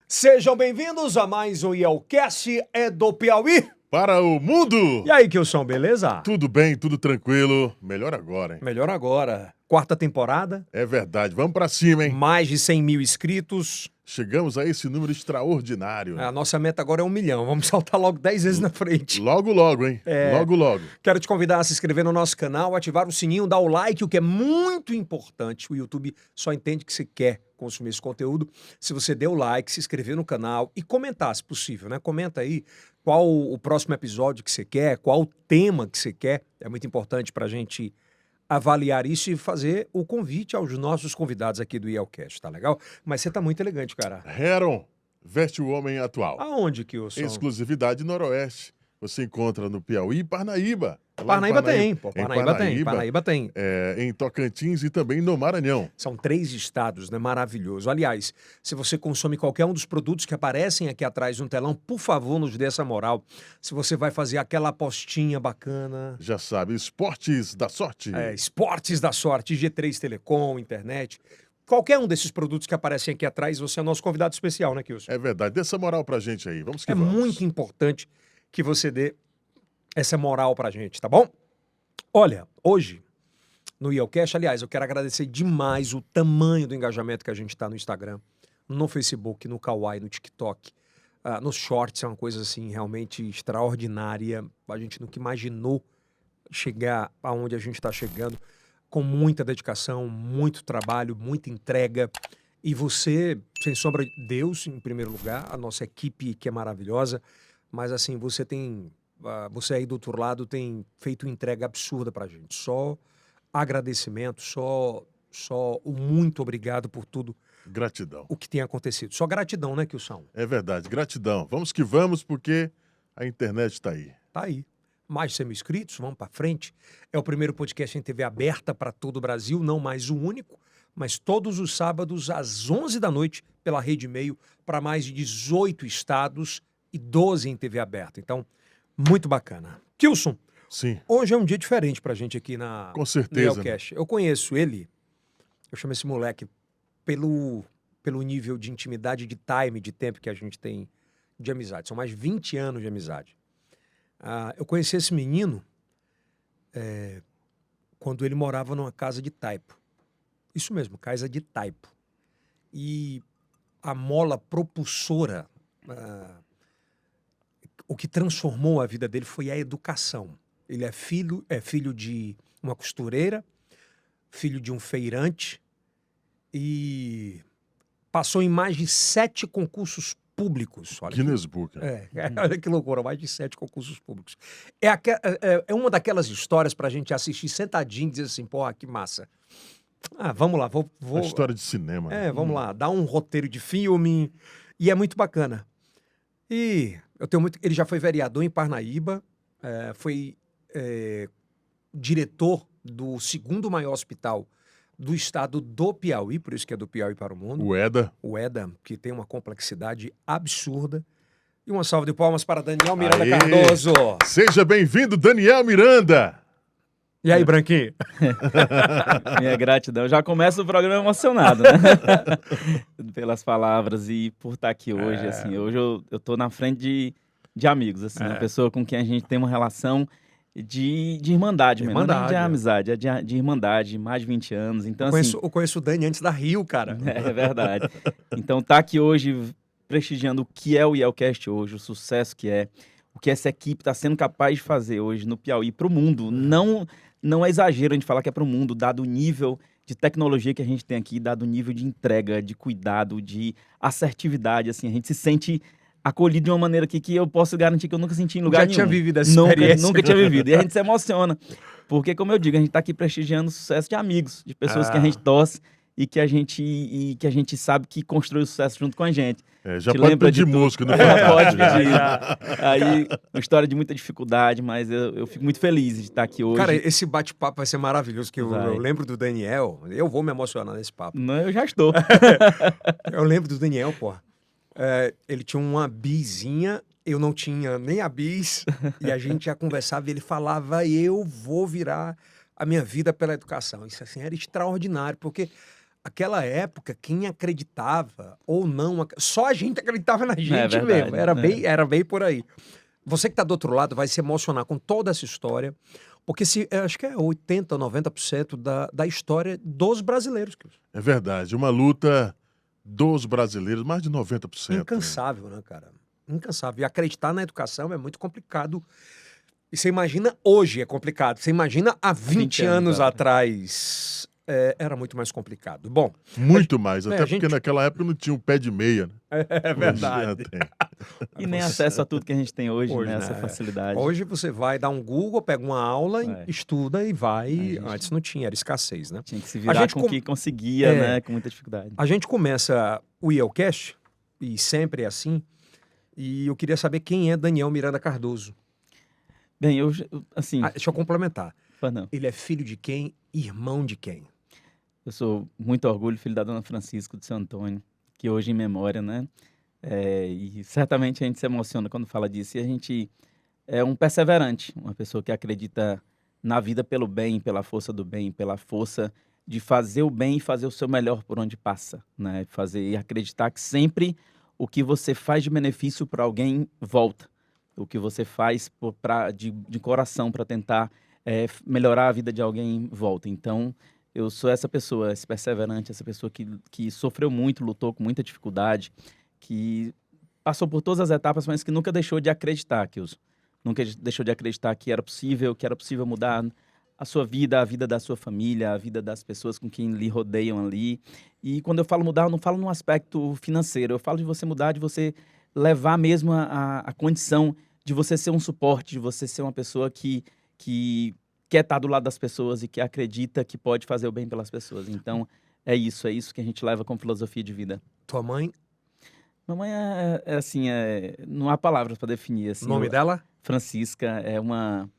Sejam bem-vindos a mais um IELCast do Piauí. Para o mundo! E aí, Kilson, beleza? Tudo bem, tudo tranquilo. Melhor agora, hein? Melhor agora. Quarta temporada. É verdade, vamos pra cima, hein? Mais de 100 mil inscritos. Chegamos a esse número extraordinário. A nossa meta agora é 1 milhão. Vamos saltar logo 10 vezes na frente. Logo, logo, hein? Logo, logo. Quero te convidar a se inscrever no nosso canal, ativar o sininho, dar o like, o que é muito importante. O YouTube só entende que você quer consumir esse conteúdo se você der o like, se inscrever no canal e comentar, se possível, né? Comenta aí qual o próximo episódio que você quer, qual o tema que você quer. É muito importante pra gente avaliar isso e fazer o convite aos nossos convidados aqui do IELCast, tá legal? Mas você tá muito elegante, cara. Heron, veste o homem atual. Aonde, Kilson? Exclusividade Noroeste. Você encontra no Piauí e Parnaíba. Parnaíba tem, pô. Parnaíba tem. Em Tocantins e também no Maranhão. São 3 estados, né? Maravilhoso. Aliás, se você consome qualquer um dos produtos que aparecem aqui atrás no telão, por favor, nos dê essa moral. Se você vai fazer aquela apostinha bacana. Já sabe, Esportes da Sorte. Esportes da Sorte, G3 Telecom, internet. Qualquer um desses produtos que aparecem aqui atrás, você é nosso convidado especial, né, Kilson? É verdade. Dê essa moral pra gente aí. Vamos que É vamos. muito importante que você dê essa moral pra gente, tá bom? Olha, hoje, no IELCast, aliás, eu quero agradecer demais o tamanho do engajamento que a gente tá no Instagram, no Facebook, no Kawaii, no TikTok, nos Shorts, é uma coisa, assim, realmente extraordinária. A gente nunca imaginou chegar aonde a gente tá chegando, com muita dedicação, muito trabalho, muita entrega. E você, sem sombra de Deus, em primeiro lugar, a nossa equipe que é maravilhosa, mas assim, você aí do outro lado tem feito entrega absurda pra gente. Só agradecimento, só o muito obrigado por tudo Gratidão. o que tem acontecido. Só gratidão, né, Kilson? É verdade, gratidão. Vamos que vamos, porque a internet tá aí. Tá aí. Mais de 100 mil inscritos, vamos pra frente. É o primeiro podcast em TV aberta para todo o Brasil, não mais o único, mas todos os sábados às 11 da noite pela Rede Meio para mais de 18 estados e 12 em TV aberta. Então, muito bacana. Kilson, Sim, hoje é um dia diferente pra gente aqui com no certeza. IELCast. Eu conheço ele, eu chamo esse moleque pelo nível de intimidade, de time, de tempo que a gente tem de amizade. São mais de 20 anos de amizade. Eu conheci esse menino quando ele morava numa casa de taipo. Isso mesmo, casa de taipo. E a mola propulsora, o que transformou a vida dele foi a educação. Ele é filho de uma costureira, filho de um feirante e passou em mais de 7 concursos públicos. Olha Guinness Book. olha que loucura, mais de 7 concursos públicos. É uma daquelas histórias pra gente assistir sentadinho e dizer assim, pô, que massa. Vamos lá, vou... Uma história de cinema. né? Vamos lá, dar um roteiro de filme. E é muito bacana. E ele já foi vereador em Parnaíba, foi diretor do 2º maior hospital do estado do Piauí, por isso que é do Piauí para o mundo. O EDA, que tem uma complexidade absurda. E uma salva de palmas para Daniel Miranda Aê! Cardoso. Seja bem-vindo, Daniel Miranda! E aí, Branquinho? Minha gratidão. Eu já começo o programa emocionado, né? Pelas palavras e por estar aqui hoje, assim. Hoje eu tô na frente de amigos, assim. Uma pessoa com quem a gente tem uma relação de irmandade mesmo. Não é de amizade, é de irmandade, mais de 20 anos. Então, Eu conheço o Dani antes da Rio, cara. É verdade. Então, tá aqui hoje prestigiando o que é o IELCast hoje, o sucesso que é, o que essa equipe está sendo capaz de fazer hoje no Piauí para o mundo. Não é exagero a gente falar que é para o mundo, dado o nível de tecnologia que a gente tem aqui, dado o nível de entrega, de cuidado, de assertividade, assim, a gente se sente acolhido de uma maneira aqui que eu posso garantir que eu nunca senti em lugar nenhum. Já tinha vivido essa experiência. Nunca tinha vivido. E a gente se emociona, porque, como eu digo, a gente está aqui prestigiando o sucesso de amigos, de pessoas que a gente torce e que a gente sabe que construiu o sucesso junto com a gente. Já pode pedir música no Fantástico. Pode pedir. Aí, uma história de muita dificuldade, mas eu fico muito feliz de estar aqui hoje. Cara, esse bate-papo vai ser maravilhoso, que eu lembro do Daniel, eu vou me emocionar nesse papo. Não, eu já estou. Eu lembro do Daniel, pô. Ele tinha uma bizinha, eu não tinha nem a bis, e a gente já conversava e ele falava, eu vou virar a minha vida pela educação. Isso, assim, era extraordinário, porque aquela época, quem acreditava ou não, só a gente acreditava na gente verdade, mesmo. é. Era bem por aí. Você que está do outro lado vai se emocionar com toda essa história, porque eu acho que é 80% ou 90% da história dos brasileiros. É verdade. Uma luta dos brasileiros, mais de 90%. Né? Incansável, né, cara? Incansável. E acreditar na educação é muito complicado. E você imagina hoje é complicado. Você imagina há 20 anos atrás era muito mais complicado. Bom, muito mais, até a gente- porque naquela época não tinha um pé de meia, né? é Hoje verdade. já tem. E nem acesso a tudo que a gente tem hoje, Hoje, né? né? Essa facilidade. Hoje você vai dar um Google, pega uma aula, É. estuda e vai. gente- Antes não tinha, era escassez, né? Tinha que se virar gente com o com- que conseguia, É. né? Com muita dificuldade. A gente começa o IELCast, e sempre é assim, e eu queria saber quem é Daniel Miranda Cardoso. Bem, assim, Deixa eu complementar. não. Ele é filho de quem? Irmão de quem? Eu sou muito orgulho, filho da Dona Francisca de Seu Antônio, que hoje em memória, né? E certamente a gente se emociona quando fala disso. E a gente é um perseverante, uma pessoa que acredita na vida pelo bem, pela força do bem, pela força de fazer o bem e fazer o seu melhor por onde passa, né? Fazer e acreditar que sempre o que você faz de benefício para alguém volta. O que você faz de coração para tentar melhorar a vida de alguém volta. Então, eu sou essa pessoa, esse perseverante, essa pessoa que sofreu muito, lutou com muita dificuldade, que passou por todas as etapas, mas que nunca deixou de acreditar, Kilson. Nunca deixou de acreditar que era possível mudar a sua vida, a vida da sua família, a vida das pessoas com quem lhe rodeiam ali. E quando eu falo mudar, eu não falo num aspecto financeiro, eu falo de você mudar, de você levar mesmo a condição de você ser um suporte, de você ser uma pessoa que quer estar do lado das pessoas e que acredita que pode fazer o bem pelas pessoas. Então, é isso que a gente leva como filosofia de vida. Tua mãe? Mamãe assim, não há palavras para definir. Assim, O nome dela? Francisca é uma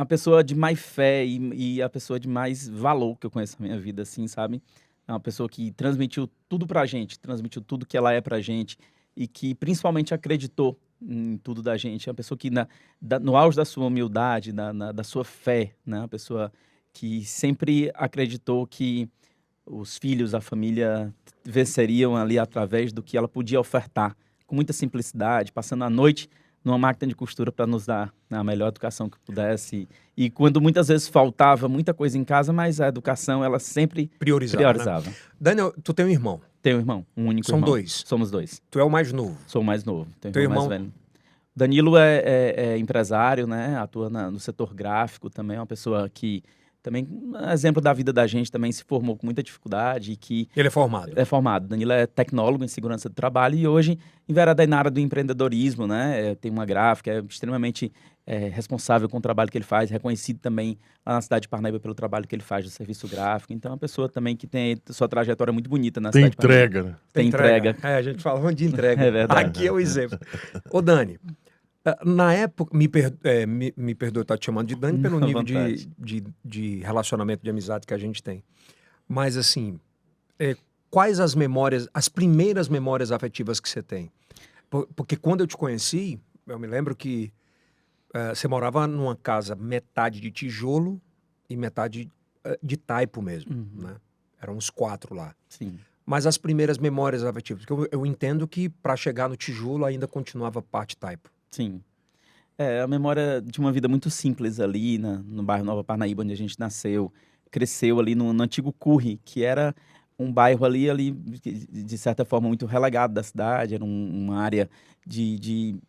pessoa de mais fé e a pessoa de mais valor que eu conheço na minha vida, assim, sabe? É uma pessoa que transmitiu tudo pra gente, transmitiu tudo que ela é pra gente e que principalmente acreditou em tudo da gente. É uma pessoa que no auge da sua humildade, da sua fé, né? Uma pessoa que sempre acreditou que os filhos, a família venceriam ali através do que ela podia ofertar, com muita simplicidade, passando a noite numa máquina de costura para nos dar a melhor educação que pudesse. E quando muitas vezes faltava muita coisa em casa, mas a educação ela sempre priorizava. Né? Daniel, tu tem um irmão? Tenho um irmão, um único São irmão. dois? Somos dois. Tu é o mais novo? Sou o mais novo. Tenho Teu um irmão mais velho. Danilo é empresário, né? Atua no setor gráfico também, é uma pessoa que também, exemplo da vida da gente, também se formou com muita dificuldade e que... Ele é formado? É formado. Danilo é tecnólogo em segurança do trabalho e hoje envereda na área do empreendedorismo, né? Tem uma gráfica, é extremamente responsável com o trabalho que ele faz, reconhecido também lá na cidade de Parnaíba pelo trabalho que ele faz do serviço gráfico. Então, é uma pessoa também que tem sua trajetória muito bonita na cidade de Parnaíba. Tem entrega, né? Tem entrega. A gente falou de entrega. É verdade. Aqui é o exemplo. Ô, Dani, na época, me perdoe estar te chamando de Dani pelo nível de relacionamento, de amizade que a gente tem. Mas, assim, quais as primeiras memórias afetivas que você tem? Porque quando eu te conheci, eu me lembro que você morava numa casa metade de tijolo e metade de taipo mesmo, né? Eram uns 4 lá. Sim. Mas as primeiras memórias afetivas, porque eu entendo que para chegar no tijolo ainda continuava parte taipo. Sim. A memória de uma vida muito simples ali no bairro Nova Parnaíba, onde a gente nasceu, cresceu ali no antigo Curri, que era um bairro ali de certa forma muito relegado da cidade, era uma área de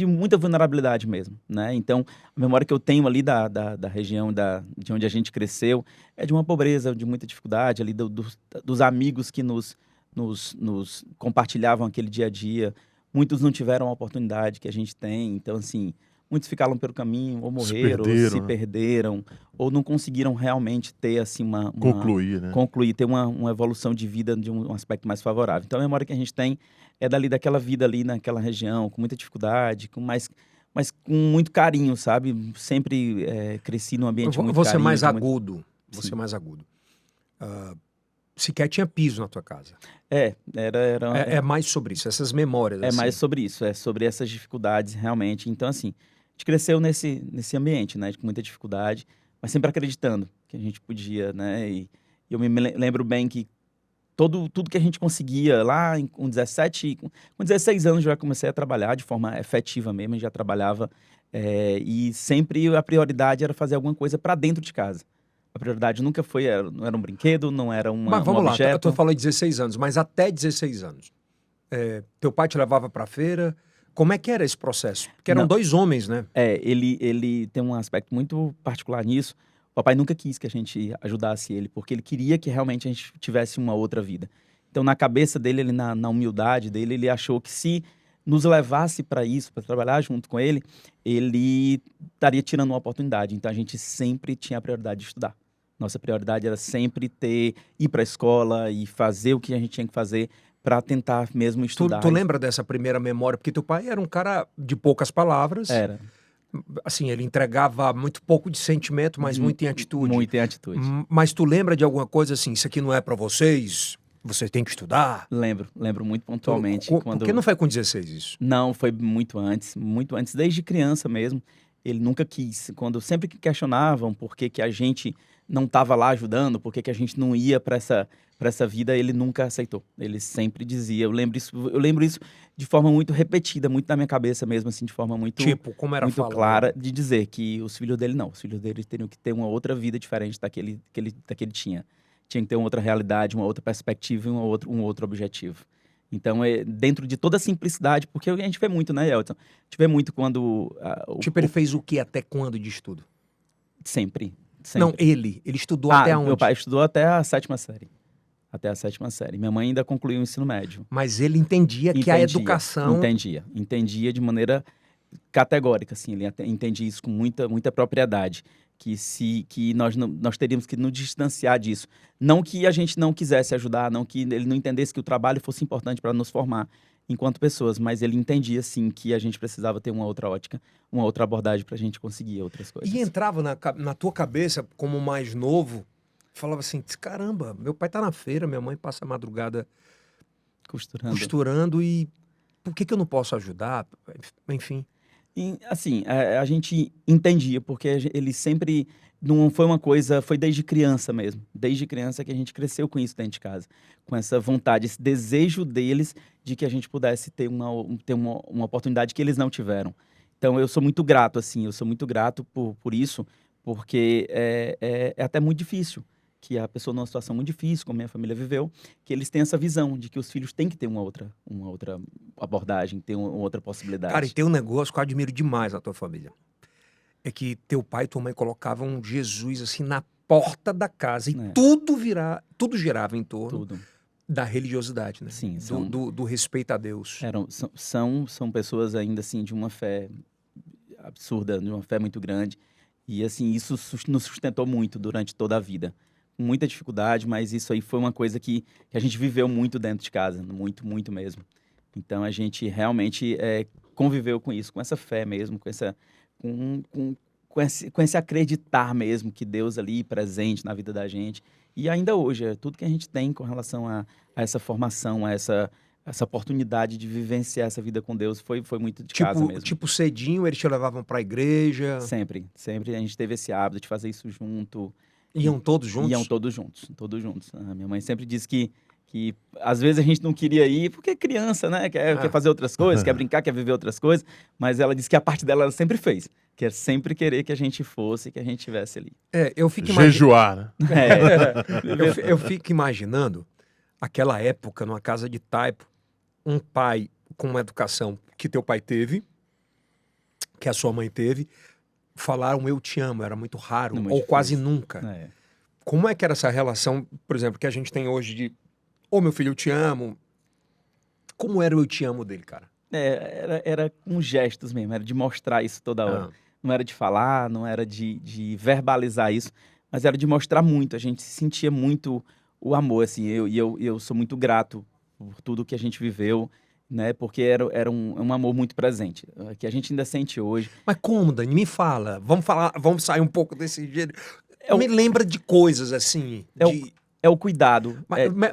muita vulnerabilidade mesmo, né? Então, a memória que eu tenho ali da região de onde a gente cresceu é de uma pobreza, de muita dificuldade ali dos amigos que nos compartilhavam aquele dia a dia. Muitos não tiveram a oportunidade que a gente tem, então assim, muitos ficaram pelo caminho, ou morreram, ou se perderam, ou não conseguiram realmente ter assim concluir, né? Ter uma evolução de vida de um aspecto mais favorável. Então a memória que a gente tem é daquela vida ali naquela região, com muita dificuldade, mas com muito carinho, sabe? Sempre cresci num ambiente muito Você carinho. Mais agudo. Você mais agudo. Sequer tinha piso na tua casa. É mais sobre isso, essas memórias. É mais sobre isso, é sobre essas dificuldades realmente. Então, assim, a gente cresceu nesse ambiente, né, com muita dificuldade, mas sempre acreditando que a gente podia, né, e eu me lembro bem que tudo que a gente conseguia lá com 16 anos já comecei a trabalhar de forma efetiva mesmo, já trabalhava e sempre a prioridade era fazer alguma coisa para dentro de casa. A prioridade nunca foi, não era um brinquedo, não era um Mas vamos lá, objeto. tu falou de 16 anos, mas até 16 anos. Teu pai te levava pra feira. Como é que era esse processo? Porque eram Não. 2 homens, né? Ele tem um aspecto muito particular nisso. O papai nunca quis que a gente ajudasse ele, porque ele queria que realmente a gente tivesse uma outra vida. Então, na cabeça dele, ele, na humildade dele, ele achou que se nos levasse para isso, para trabalhar junto com ele estaria tirando uma oportunidade. Então, a gente sempre tinha a prioridade de estudar. Nossa prioridade era sempre ir para a escola e fazer o que a gente tinha que fazer para tentar mesmo estudar. Tu lembra dessa primeira memória? Porque teu pai era um cara de poucas palavras. Era. Assim, ele entregava muito pouco de sentimento, mas muito em atitude. Muito em atitude. Mas tu lembra de alguma coisa assim, isso aqui não é pra vocês, vocês têm que estudar? Lembro muito pontualmente. Por que não foi com 16 isso? Não, foi muito antes, desde criança mesmo. Ele nunca quis. Sempre que questionavam por que a gente não estava lá ajudando, por que a gente não ia para essa vida, ele nunca aceitou. Ele sempre dizia, eu lembro isso de forma muito repetida, muito na minha cabeça mesmo, assim, de forma muito, tipo, como era muito clara, de dizer que os filhos dele teriam que ter uma outra vida diferente da que ele tinha. Tinha que ter uma outra realidade, uma outra perspectiva e um outro objetivo. Então, dentro de toda a simplicidade, porque a gente vê muito, né, Elton? A gente vê muito quando... ele fez o que até quando de estudo? Sempre. Não, ele estudou até onde? Meu pai estudou até a 7ª série. Até a 7ª série. Minha mãe ainda concluiu o ensino médio. Mas ele entendia que a educação... Entendia de maneira categórica, assim. Ele entendia isso com muita propriedade. Que nós teríamos que nos distanciar disso. Não que a gente não quisesse ajudar, não que ele não entendesse que o trabalho fosse importante para nos formar enquanto pessoas, mas ele entendia, sim, que a gente precisava ter uma outra ótica, uma outra abordagem para a gente conseguir outras coisas. E entrava na tua cabeça, como mais novo, falava assim, caramba, meu pai tá na feira, minha mãe passa a madrugada costurando e por que eu não posso ajudar? Enfim... E, assim, a gente entendia, porque ele sempre, não foi uma coisa, foi desde criança mesmo. Desde criança que a gente cresceu com isso dentro de casa. Com essa vontade, esse desejo deles de que a gente pudesse ter uma oportunidade que eles não tiveram. Então, eu sou muito grato, assim, por isso, porque é até muito difícil que a pessoa numa situação muito difícil, como minha família viveu, que eles têm essa visão de que os filhos têm que ter uma outra abordagem, ter uma outra possibilidade. Cara, e tem um negócio que eu admiro demais na tua família. É que teu pai e tua mãe colocavam Jesus assim na porta da casa e tudo girava em torno da religiosidade, né? Sim, do respeito a Deus. São pessoas ainda assim de uma fé absurda, de uma fé muito grande. E assim, isso nos sustentou muito durante toda a vida. Muita dificuldade, mas isso aí foi uma coisa que a gente viveu muito dentro de casa, muito mesmo. Então a gente realmente conviveu com isso, com essa fé mesmo, com esse acreditar mesmo que Deus ali presente na vida da gente. E ainda hoje, tudo que a gente tem com relação a essa formação, a essa oportunidade de vivenciar essa vida com Deus foi muito de casa mesmo. Tipo, cedinho eles te levavam pra igreja? Sempre a gente teve esse hábito de fazer isso junto. Iam todos juntos? Iam todos juntos. A minha mãe sempre disse que às vezes a gente não queria ir, porque é criança, né? Quer fazer outras coisas, quer brincar, quer viver outras coisas. Mas ela disse que a parte dela ela sempre fez. Que é sempre querer que a gente fosse, que a gente estivesse ali. Eu fico jejuar, né? Eu fico imaginando aquela época, numa casa de taipo, um pai com uma educação que teu pai teve, que a sua mãe teve, falaram eu te amo, era muito raro, ou difícil. Quase nunca. Como é que era essa relação, por exemplo, que a gente tem hoje de meu filho, eu te amo. Como era o eu te amo dele, cara? Era com gestos mesmo, era de mostrar isso toda hora. Não era de falar, não era de verbalizar isso, mas era de mostrar muito. A gente sentia muito o amor, assim. Eu sou muito grato por tudo que a gente viveu, né? Porque era um amor muito presente, que a gente ainda sente hoje. Mas como, Dani? Me fala. Vamos sair um pouco desse jeito. Me lembra de coisas, assim. É o cuidado.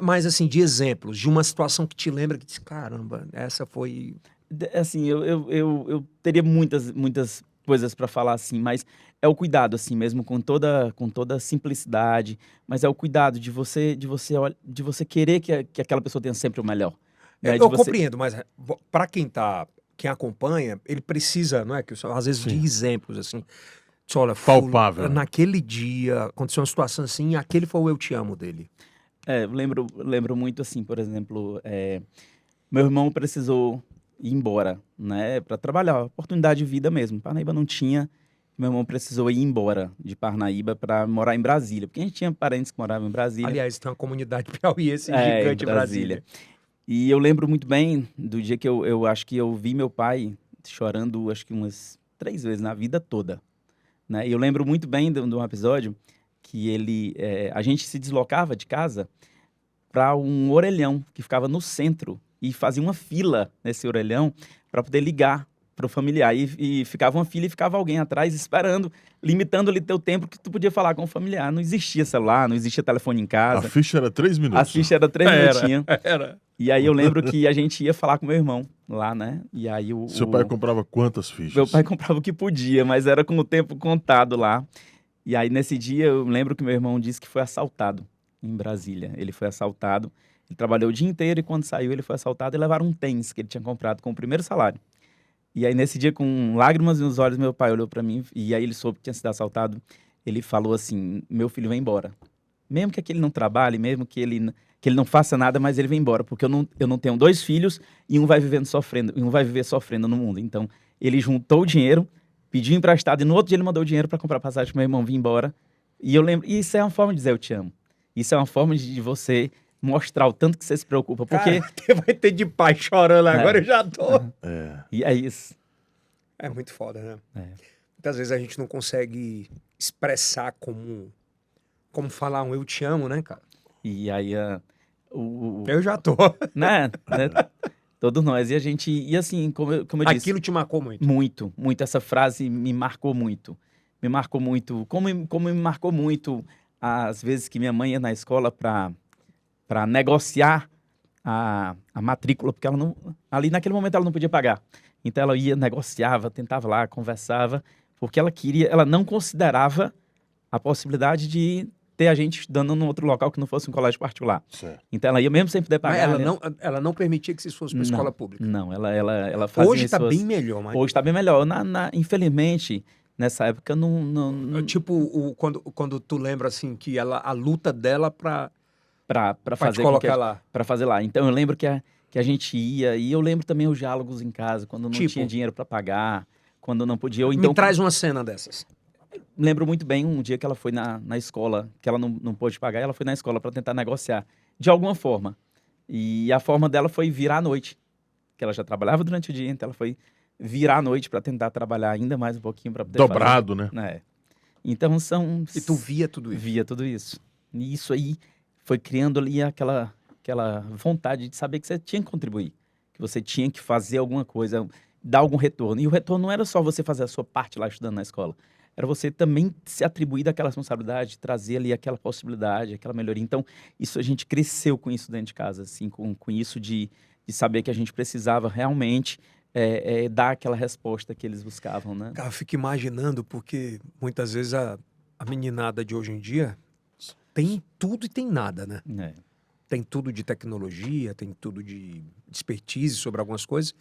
Mas, assim, de exemplos, de uma situação que te lembra que diz, caramba, essa foi... Assim, eu teria muitas coisas para falar assim, mas é o cuidado, assim, mesmo com toda simplicidade, mas é o cuidado de você querer que aquela pessoa tenha sempre o melhor. Né? De Eu você... compreendo, mas para quem acompanha, ele precisa, não é, que às vezes de Sim. exemplos assim. Diz, olha, Palpável, né? naquele dia aconteceu uma situação assim, aquele foi o eu te amo dele. eu lembro muito assim, por exemplo, meu irmão precisou ir embora, né, para trabalhar, oportunidade de vida mesmo. Parnaíba não tinha, meu irmão precisou ir embora de Parnaíba para morar em Brasília, porque a gente tinha parentes que moravam em Brasília. Aliás, tem uma comunidade piauiense Em gigante em Brasília. E eu lembro muito bem do dia que eu acho que eu vi meu pai chorando, acho que umas 3 vezes na vida toda, né? E eu lembro muito bem de um episódio que a gente se deslocava de casa para um orelhão que ficava no centro e fazia uma fila nesse orelhão para poder ligar para o familiar. E ficava uma fila e ficava alguém atrás esperando, limitando ali teu tempo que tu podia falar com o familiar. Não existia celular, não existia telefone em A casa. ficha era 3 minutos. A ficha era 3 minutinhos. Era. E aí eu lembro que a gente ia falar com meu irmão lá, né? E aí Seu pai comprava quantas fichas? meu pai comprava o que podia, mas era com o tempo contado lá. E aí nesse dia eu lembro que meu irmão disse que foi assaltado em Brasília. Ele foi assaltado, ele trabalhou o dia inteiro e quando saiu ele foi assaltado e levaram um tênis que ele tinha comprado com o primeiro salário. E aí nesse dia com lágrimas nos olhos meu pai olhou para mim e aí ele soube que tinha sido assaltado. Ele falou assim: meu filho vem embora. Mesmo que aquele não trabalhe, mesmo que ele não faça nada, mas ele vem embora, porque eu não tenho 2 filhos e um vai viver sofrendo no mundo. Então, ele juntou o dinheiro, pediu emprestado e no outro dia ele mandou o dinheiro para comprar passagem pro meu irmão vir embora. E eu lembro, e isso é uma forma de dizer eu te amo. Isso é uma forma de você mostrar o tanto que você se preocupa, porque Cara, vai ter de pai chorando agora, eu já tô. É. e é isso. É muito foda, né? É. Muitas vezes a gente não consegue expressar como falar um eu te amo, né, cara? E aí Eu já tô. né, todos nós. E assim, como eu disse, Aquilo te marcou muito. muito, muito. Essa frase me marcou muito. Me marcou muito. Como me marcou muito as vezes que minha mãe ia na escola para negociar a matrícula, porque ela não, ali naquele momento ela não podia pagar. Então ela ia, negociava, tentava lá, conversava, porque ela não considerava a possibilidade de ter a gente estudando num outro local que não fosse um colégio particular. Certo. Então ela ia mesmo sem poder Mas pagar. ela não permitia que vocês fossem para escola pública. Não, ela fazia Hoje tá suas... bem melhor, mas... Hoje está bem melhor. Infelizmente, nessa época, não Tipo, quando tu lembra, assim, que a luta dela pra para te fazer colocar lá. para fazer lá. Então eu lembro que a gente ia e eu lembro também os diálogos em casa quando não Tipo? tinha dinheiro para pagar, quando não podia. Ou então Me traz uma cena dessas. lembro muito bem um dia que ela foi na escola, que ela não pôde pagar, e ela foi na escola para tentar negociar de alguma forma. E a forma dela foi virar à noite, que ela já trabalhava durante o dia, então ela foi virar à noite para tentar trabalhar ainda mais um pouquinho para poder Dobrado, né? fazer. Então são E tu via tudo isso. via tudo isso. E isso aí foi criando ali aquela vontade de saber que você tinha que contribuir, que você tinha que fazer alguma coisa, dar algum retorno. E o retorno não era só você fazer a sua parte lá estudando na escola, era você também se atribuir daquela responsabilidade, trazer ali aquela possibilidade, aquela melhoria. Então, isso a gente cresceu com isso dentro de casa, assim, com isso de saber que a gente precisava realmente dar aquela resposta que eles buscavam, né? Cara, eu fico imaginando, porque muitas vezes a meninada de hoje em dia tem tudo e tem nada, né? É. Tem tudo de tecnologia, tem tudo de expertise sobre algumas coisas,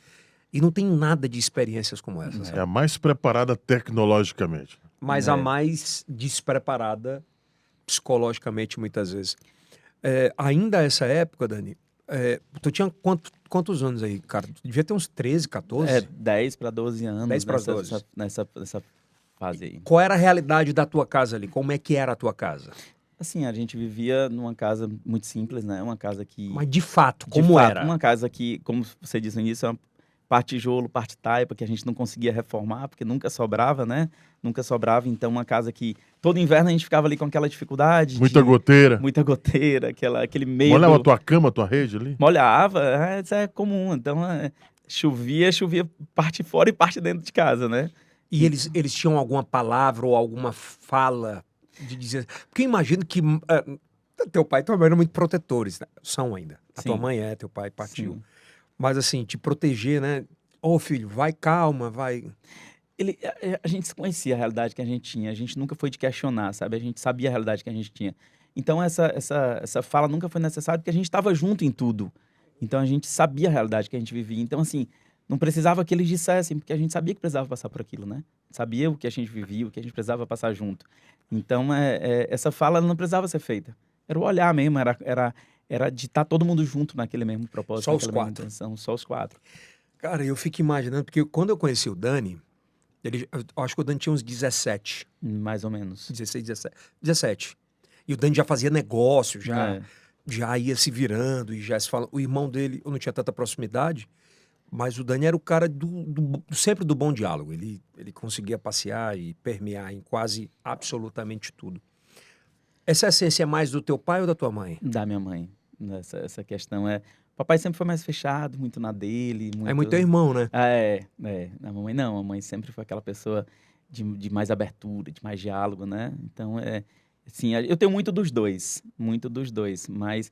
e não tem nada de experiências como essa, É sabe? a mais preparada tecnologicamente. Mas a mais despreparada psicologicamente, muitas vezes. Ainda essa época, Dani, tu tinha quantos anos aí, cara? Tu devia ter uns 13, 14? 10 para 12 anos 10 para 12. nessa fase aí. Qual era a realidade da tua casa ali? Como é que era a tua casa? Assim, a gente vivia numa casa muito simples, né? Uma casa que... Mas de fato, de como fato, era? uma casa que, como você disse no início, é uma parte tijolo, parte taipa, que a gente não conseguia reformar, porque nunca sobrava, né? Nunca sobrava. Então, uma casa que todo inverno a gente ficava ali com aquela dificuldade. Muita goteira. Muita goteira, aquele medo. Molhava a tua cama, a tua rede ali? Molhava, isso é comum. Então, chovia parte fora e parte dentro de casa, né? E eles tinham alguma palavra ou alguma fala de dizer... Porque eu imagino que teu pai e tua mãe eram muito protetores, né? São ainda. A tua Sim. mãe teu pai partiu. Sim. Mas assim, te proteger, né? Ô filho, vai calma, vai... A gente conhecia a realidade que a gente tinha, a gente nunca foi de questionar, sabe? A gente sabia a realidade que a gente tinha. Então, essa fala nunca foi necessária porque a gente estava junto em tudo. Então, a gente sabia a realidade que a gente vivia. Então, assim, não precisava que eles dissessem, porque a gente sabia que precisava passar por aquilo, né? Sabia o que a gente vivia, o que a gente precisava passar junto. Então, essa fala não precisava ser feita. Era o olhar mesmo, era de estar todo mundo junto naquele mesmo propósito, Só os naquela mesma quatro. intenção, só os quatro. Cara, eu fico imaginando, porque quando eu conheci o Dani, eu acho que o Dani tinha uns 17, Mais ou menos. 16, 17. 17. E o Dani já fazia negócio, É. já ia se virando e já se fala. O irmão dele, eu não tinha tanta proximidade, mas o Dani era o cara sempre do bom diálogo. Ele conseguia passear e permear em quase absolutamente tudo. Essa essência é mais do teu pai ou da tua mãe? Da minha mãe. Essa questão é. Papai sempre foi mais fechado, muito na dele. É muito teu irmão, né? A mamãe não. A mãe sempre foi aquela pessoa de mais abertura, de mais diálogo, né? Então, assim, eu tenho muito dos dois, mas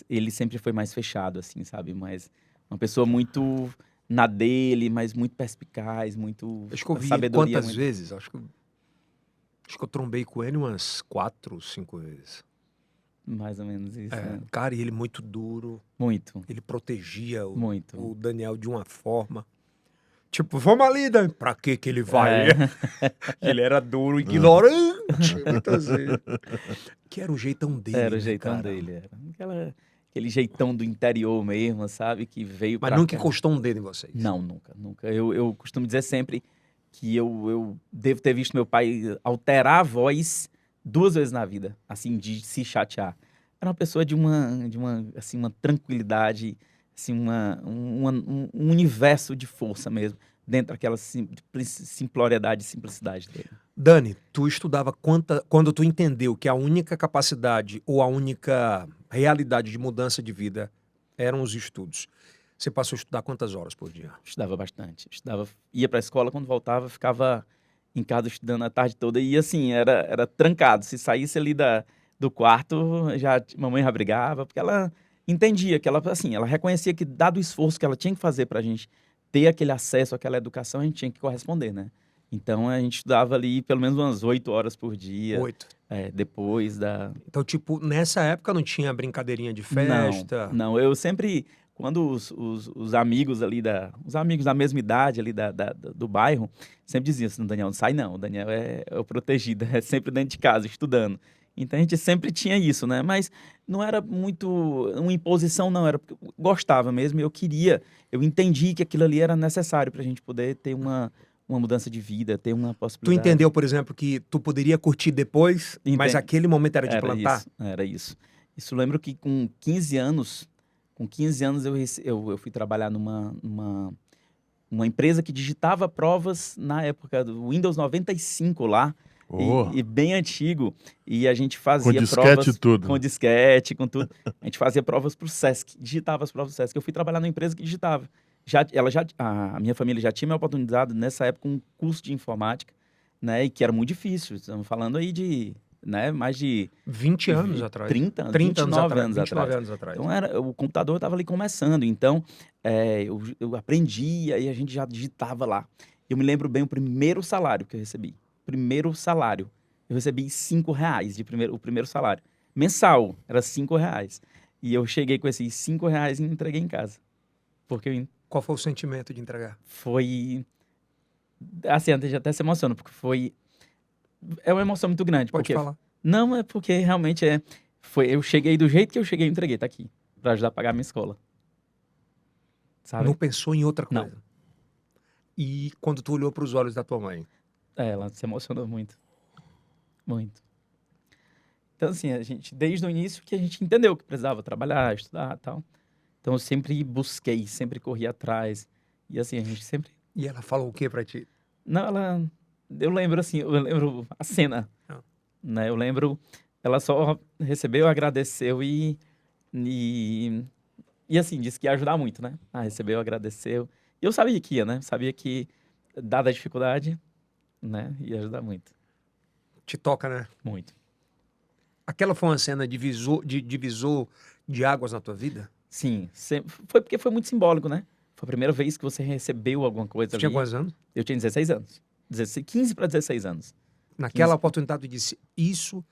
ele sempre foi mais fechado, assim, sabe? Mas uma pessoa muito na dele, mas muito perspicaz, muito Acho que eu vi ele sabedoria. quantas vezes? Acho que eu trombei com ele umas 4, 5 vezes. Mais ou menos isso. Cara, e ele muito duro. Muito, Ele protegia muito. o Daniel de uma forma. Tipo, vamos ali, Dan. Pra que ele vai? Ele era duro, ignorante, muitas vezes. Que era o jeitão dele, Era o né, jeitão cara? dele, era. Aquele jeitão do interior mesmo, sabe? Que veio Mas pra nunca cá. encostou um dedo em vocês. Não, nunca. Eu costumo dizer sempre que eu devo ter visto meu pai alterar a voz 2 vezes na vida, assim, de se chatear. Era uma pessoa de assim, uma tranquilidade, assim, um universo de força mesmo, dentro daquela simploriedade e simplicidade dele. Dani, tu estudava quando tu entendeu que a única capacidade ou a única realidade de mudança de vida eram os estudos. Você passou a estudar quantas horas por dia? Estudava bastante. Ia para a escola, quando voltava, ficava em casa estudando a tarde toda. E assim, era trancado. Se saísse ali do quarto, mamãe já brigava, porque ela entendia que ela reconhecia que, dado o esforço que ela tinha que fazer para a gente ter aquele acesso àquela educação, a gente tinha que corresponder, né? Então a gente estudava ali pelo menos umas 8 horas por dia. 8. Depois da. Então, tipo, nessa época não tinha brincadeirinha de festa? Não, eu sempre, quando os amigos ali os amigos da mesma idade ali do bairro, sempre diziam assim, Daniel, não sai não, o Daniel é o protegido, é sempre dentro de casa, estudando. Então a gente sempre tinha isso, né? Mas não era muito uma imposição, não, era porque eu gostava mesmo, eu entendi que aquilo ali era necessário pra gente poder ter uma mudança de vida, ter uma Tu possibilidade. entendeu, por exemplo, que tu poderia curtir depois, mas aquele momento era de plantar? Era isso. Isso eu lembro que com 15 anos eu fui trabalhar numa empresa que digitava provas na época do Windows 95 lá, e bem antigo, e a gente fazia disquete provas e tudo. com disquete, com tudo. A gente fazia provas pro Sesc, digitava as provas do Sesc. Eu fui trabalhar numa empresa que digitava. A minha família já tinha me oportunidade nessa época um curso de informática, né, e que era muito difícil. Estamos falando aí de, né, mais de 20 anos atrás. 30 anos, 30 anos 29 atrás. anos 29 atrás. anos atrás. Então o computador estava ali começando, então eu aprendi, aí a gente já digitava lá. Eu me lembro bem o primeiro salário que eu recebi. Primeiro salário. Eu recebi R$5 o primeiro salário. Mensal, era R$5. E eu cheguei com esses R$5 e entreguei em casa. Porque Qual foi o sentimento de entregar? foi... Assim, até se emociona, porque é uma emoção muito grande. Pode falar. Não, é porque realmente eu cheguei do jeito que eu cheguei, eu entreguei, tá aqui, pra ajudar a pagar a minha escola. Sabe? Não pensou em outra coisa? Não. E quando tu olhou para os olhos da tua mãe? Ela se emocionou muito. Muito. Então, assim, desde o início que a gente entendeu que precisava trabalhar, estudar e tal. Então, eu sempre busquei, sempre corri atrás. E assim, a gente sempre... E ela falou o que pra ti? Não, eu lembro a cena, né? Eu lembro, ela só recebeu, agradeceu e assim, disse que ia ajudar muito, né? Recebeu, agradeceu. E eu sabia que ia, né? Sabia que, dada a dificuldade, né? Ia ajudar muito. Te toca, né? Muito. Aquela foi uma cena divisor de águas na tua vida? Sim, foi porque foi muito simbólico, né? Foi a primeira vez que você recebeu alguma coisa Você tinha ali. quantos anos? Eu tinha 16 anos. 15 para 16 anos. Naquela 15. oportunidade, tu disse, isso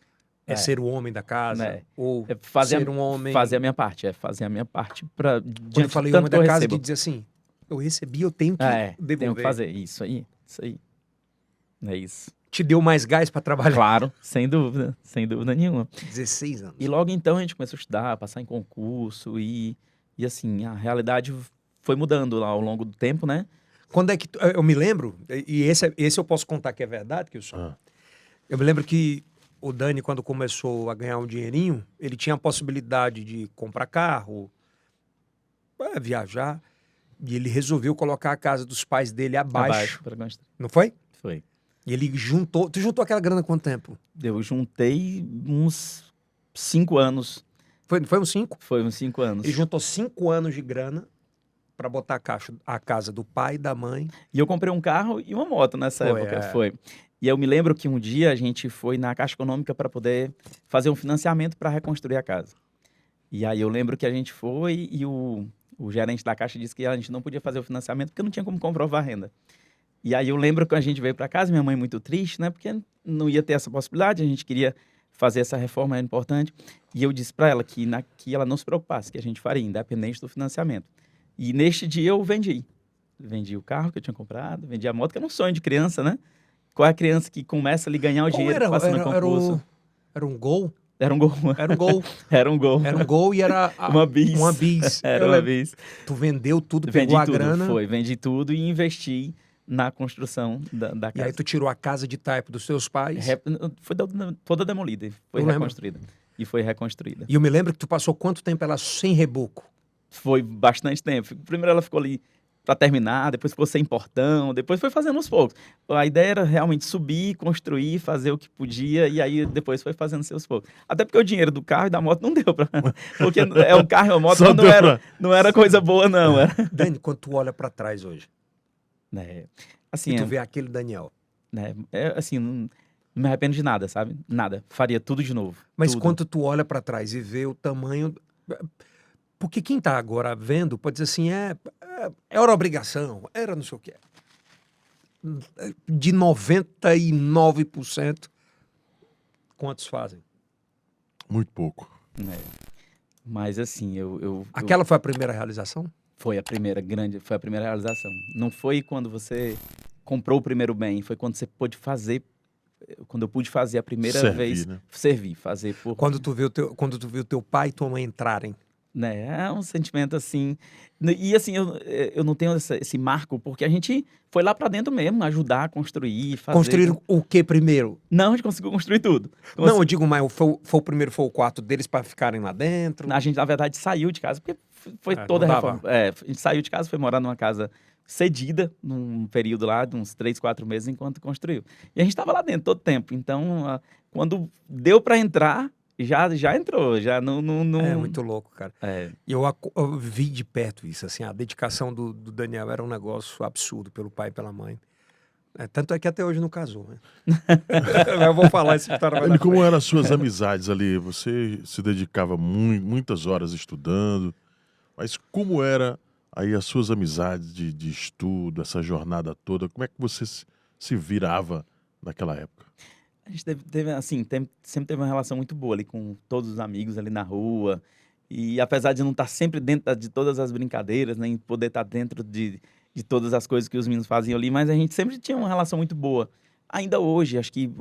é É. ser o homem da casa, É. ou É fazer ser um homem... Fazer a minha parte. Fazer a minha parte para Quando eu diante falei de tanto homem que eu da casa, recebo. que dizer assim, eu recebi, eu tenho que devolver. Tenho que fazer. Isso aí. É isso. Te deu mais gás pra trabalhar. Claro, sem dúvida nenhuma. 16 anos. E logo então a gente começou a estudar, passar em concurso e assim, a realidade foi mudando lá ao longo do tempo, né? Quando é que... Eu me lembro, e esse eu posso contar que é verdade, que eu sou. Ah. Eu me lembro que o Dani, quando começou a ganhar um dinheirinho, ele tinha a possibilidade de comprar carro, viajar, e ele resolveu colocar a casa dos pais dele abaixo. Para construir. Não foi? Foi. E ele juntou... Tu juntou aquela grana há quanto tempo? Eu juntei uns 5 anos. Foi uns 5? Foi uns 5 anos. Ele juntou 5 anos de grana pra botar a casa do pai e da mãe. E eu comprei um carro e uma moto nessa Foi, época. é. Foi. E eu me lembro que um dia a gente foi na Caixa Econômica para poder fazer um financiamento para reconstruir a casa. E aí eu lembro que a gente foi e o gerente da Caixa disse que a gente não podia fazer o financiamento porque não tinha como comprovar a renda. E aí eu lembro que a gente veio para casa, minha mãe muito triste, né? Porque não ia ter essa possibilidade, a gente queria fazer essa reforma, era importante. E eu disse para ela que ela não se preocupasse, que a gente faria, independente do financiamento. E neste dia eu vendi. Vendi o carro que eu tinha comprado, vendi a moto, que era um sonho de criança, né? Qual é a criança que começa ali a ganhar o dinheiro, passa no concurso? Era um Gol? Era um Gol. Era um Gol. Era um Gol. Era um Gol e era Uma bis. Uma bis. Era Eu uma lembro. bis. Tu vendeu tudo, Vendi pegou a tudo, grana. vendi tudo e investi na construção da E casa. aí tu tirou a casa de taipo dos teus pais. Foi toda demolida, foi Eu lembro. reconstruída. E foi reconstruída. E eu me lembro que tu passou quanto tempo ela sem reboco? Foi bastante tempo. Primeiro ela ficou ali para terminar, depois ficou sem portão, depois foi fazendo aos poucos. A ideia era realmente subir, construir, fazer o que podia, e aí depois foi fazendo seus poucos. Até porque o dinheiro do carro e da moto não deu para... Porque é o carro e a moto Só não deu não era coisa boa, não. Era... Dani, quando tu olha pra trás hoje, Assim, e tu vê aquele Daniel. assim, não me arrependo de nada, sabe? Nada. Faria tudo de novo. Mas tudo. quando tu olha pra trás e vê o tamanho... Porque quem tá agora vendo pode dizer assim, era obrigação, era não sei o quê. De 99%, quantos fazem? Muito pouco. Mas assim, Aquela foi a primeira realização? foi a primeira realização. Não foi quando você comprou o primeiro bem, foi quando você pôde fazer, quando eu pude fazer a primeira Servir, vez, né? servir, fazer por... Quando tu viu teu pai e tua mãe entrarem. Né? É um sentimento assim. E assim, eu não tenho esse marco, porque a gente foi lá pra dentro mesmo, ajudar a construir, fazer. Construíram o que primeiro? Não, a gente conseguiu construir tudo. Não, eu digo, mas foi o primeiro, foi o quarto deles para ficarem lá dentro? A gente, na verdade, saiu de casa, porque foi toda a não reforma. A gente saiu de casa, foi morar numa casa cedida, num período lá de uns 3, 4 meses, enquanto construiu. E a gente estava lá dentro todo o tempo. Então, quando deu para entrar, já entrou, já não... É muito louco, cara. É. E eu vi de perto isso, assim, a dedicação do Daniel era um negócio absurdo pelo pai e pela mãe. Tanto é que até hoje não casou, né? Eu vou falar essa história. Dani, como eram as suas amizades ali? Você se dedicava muitas horas estudando, mas como era aí as suas amizades de estudo, essa jornada toda? Como é que você se virava naquela época? A gente sempre teve uma relação muito boa ali com todos os amigos ali na rua. E apesar de não estar sempre dentro de todas as brincadeiras, nem poder estar dentro de todas as coisas que os meninos faziam ali, mas a gente sempre tinha uma relação muito boa. Ainda hoje, acho que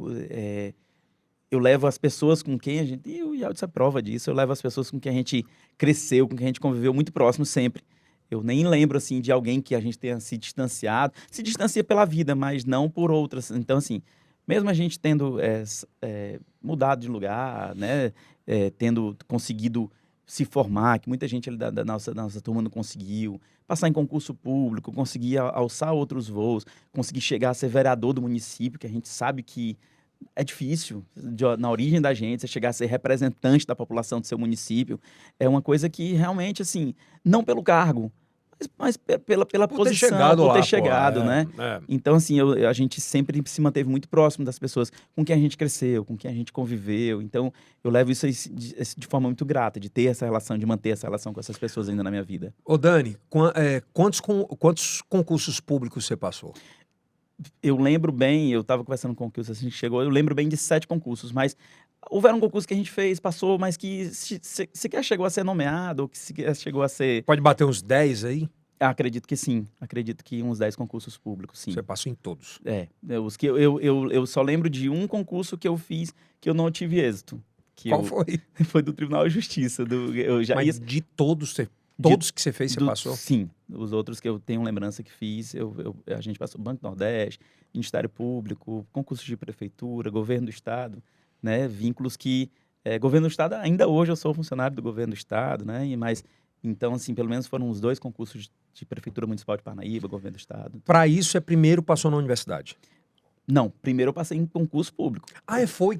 eu levo as pessoas com quem a gente... E o Yaldis é prova disso. Eu levo as pessoas com quem a gente cresceu, com quem a gente conviveu muito próximo sempre. Eu nem lembro, assim, de alguém que a gente tenha se distanciado. Se distancia pela vida, mas não por outras. Então, assim... Mesmo a gente tendo mudado de lugar, né, tendo conseguido se formar, que muita gente ali da nossa turma não conseguiu, passar em concurso público, conseguir alçar outros voos, conseguir chegar a ser vereador do município, que a gente sabe que é difícil, na origem da gente, você chegar a ser representante da população do seu município, é uma coisa que realmente, assim, não pelo cargo, pela Por ter posição, chegado por lá, ter pô, chegado, né? é. Então, assim, a gente sempre se manteve muito próximo das pessoas com quem a gente cresceu, com quem a gente conviveu. Então, eu levo isso aí de forma muito grata, de ter essa relação, de manter essa relação com essas pessoas ainda na minha vida. Ô, Dani, quantos concursos públicos você passou? Eu lembro bem, eu estava conversando com o que você chegou, eu lembro bem de 7 concursos, mas houveram concursos que a gente fez, passou, mas que sequer chegou a ser nomeado, ou que sequer chegou a ser... Pode bater uns 10 aí? Acredito que sim, acredito que uns 10 concursos públicos, sim. Você passou em todos. Os que eu só lembro de um concurso que eu fiz que eu não tive êxito. Qual foi? Foi do Tribunal de Justiça. Mas de todos, todos que você fez, você passou? Sim, os outros que eu tenho lembrança que fiz, a gente passou Banco Nordeste, Ministério Público, concursos de prefeitura, governo do estado, né? Vínculos que governo do estado, ainda hoje eu sou funcionário do governo do estado, né? Mas então, assim, pelo menos foram os 2 concursos de prefeitura municipal de Parnaíba, governo do estado. Para isso, primeiro passou na universidade? Não, primeiro eu passei em concurso público.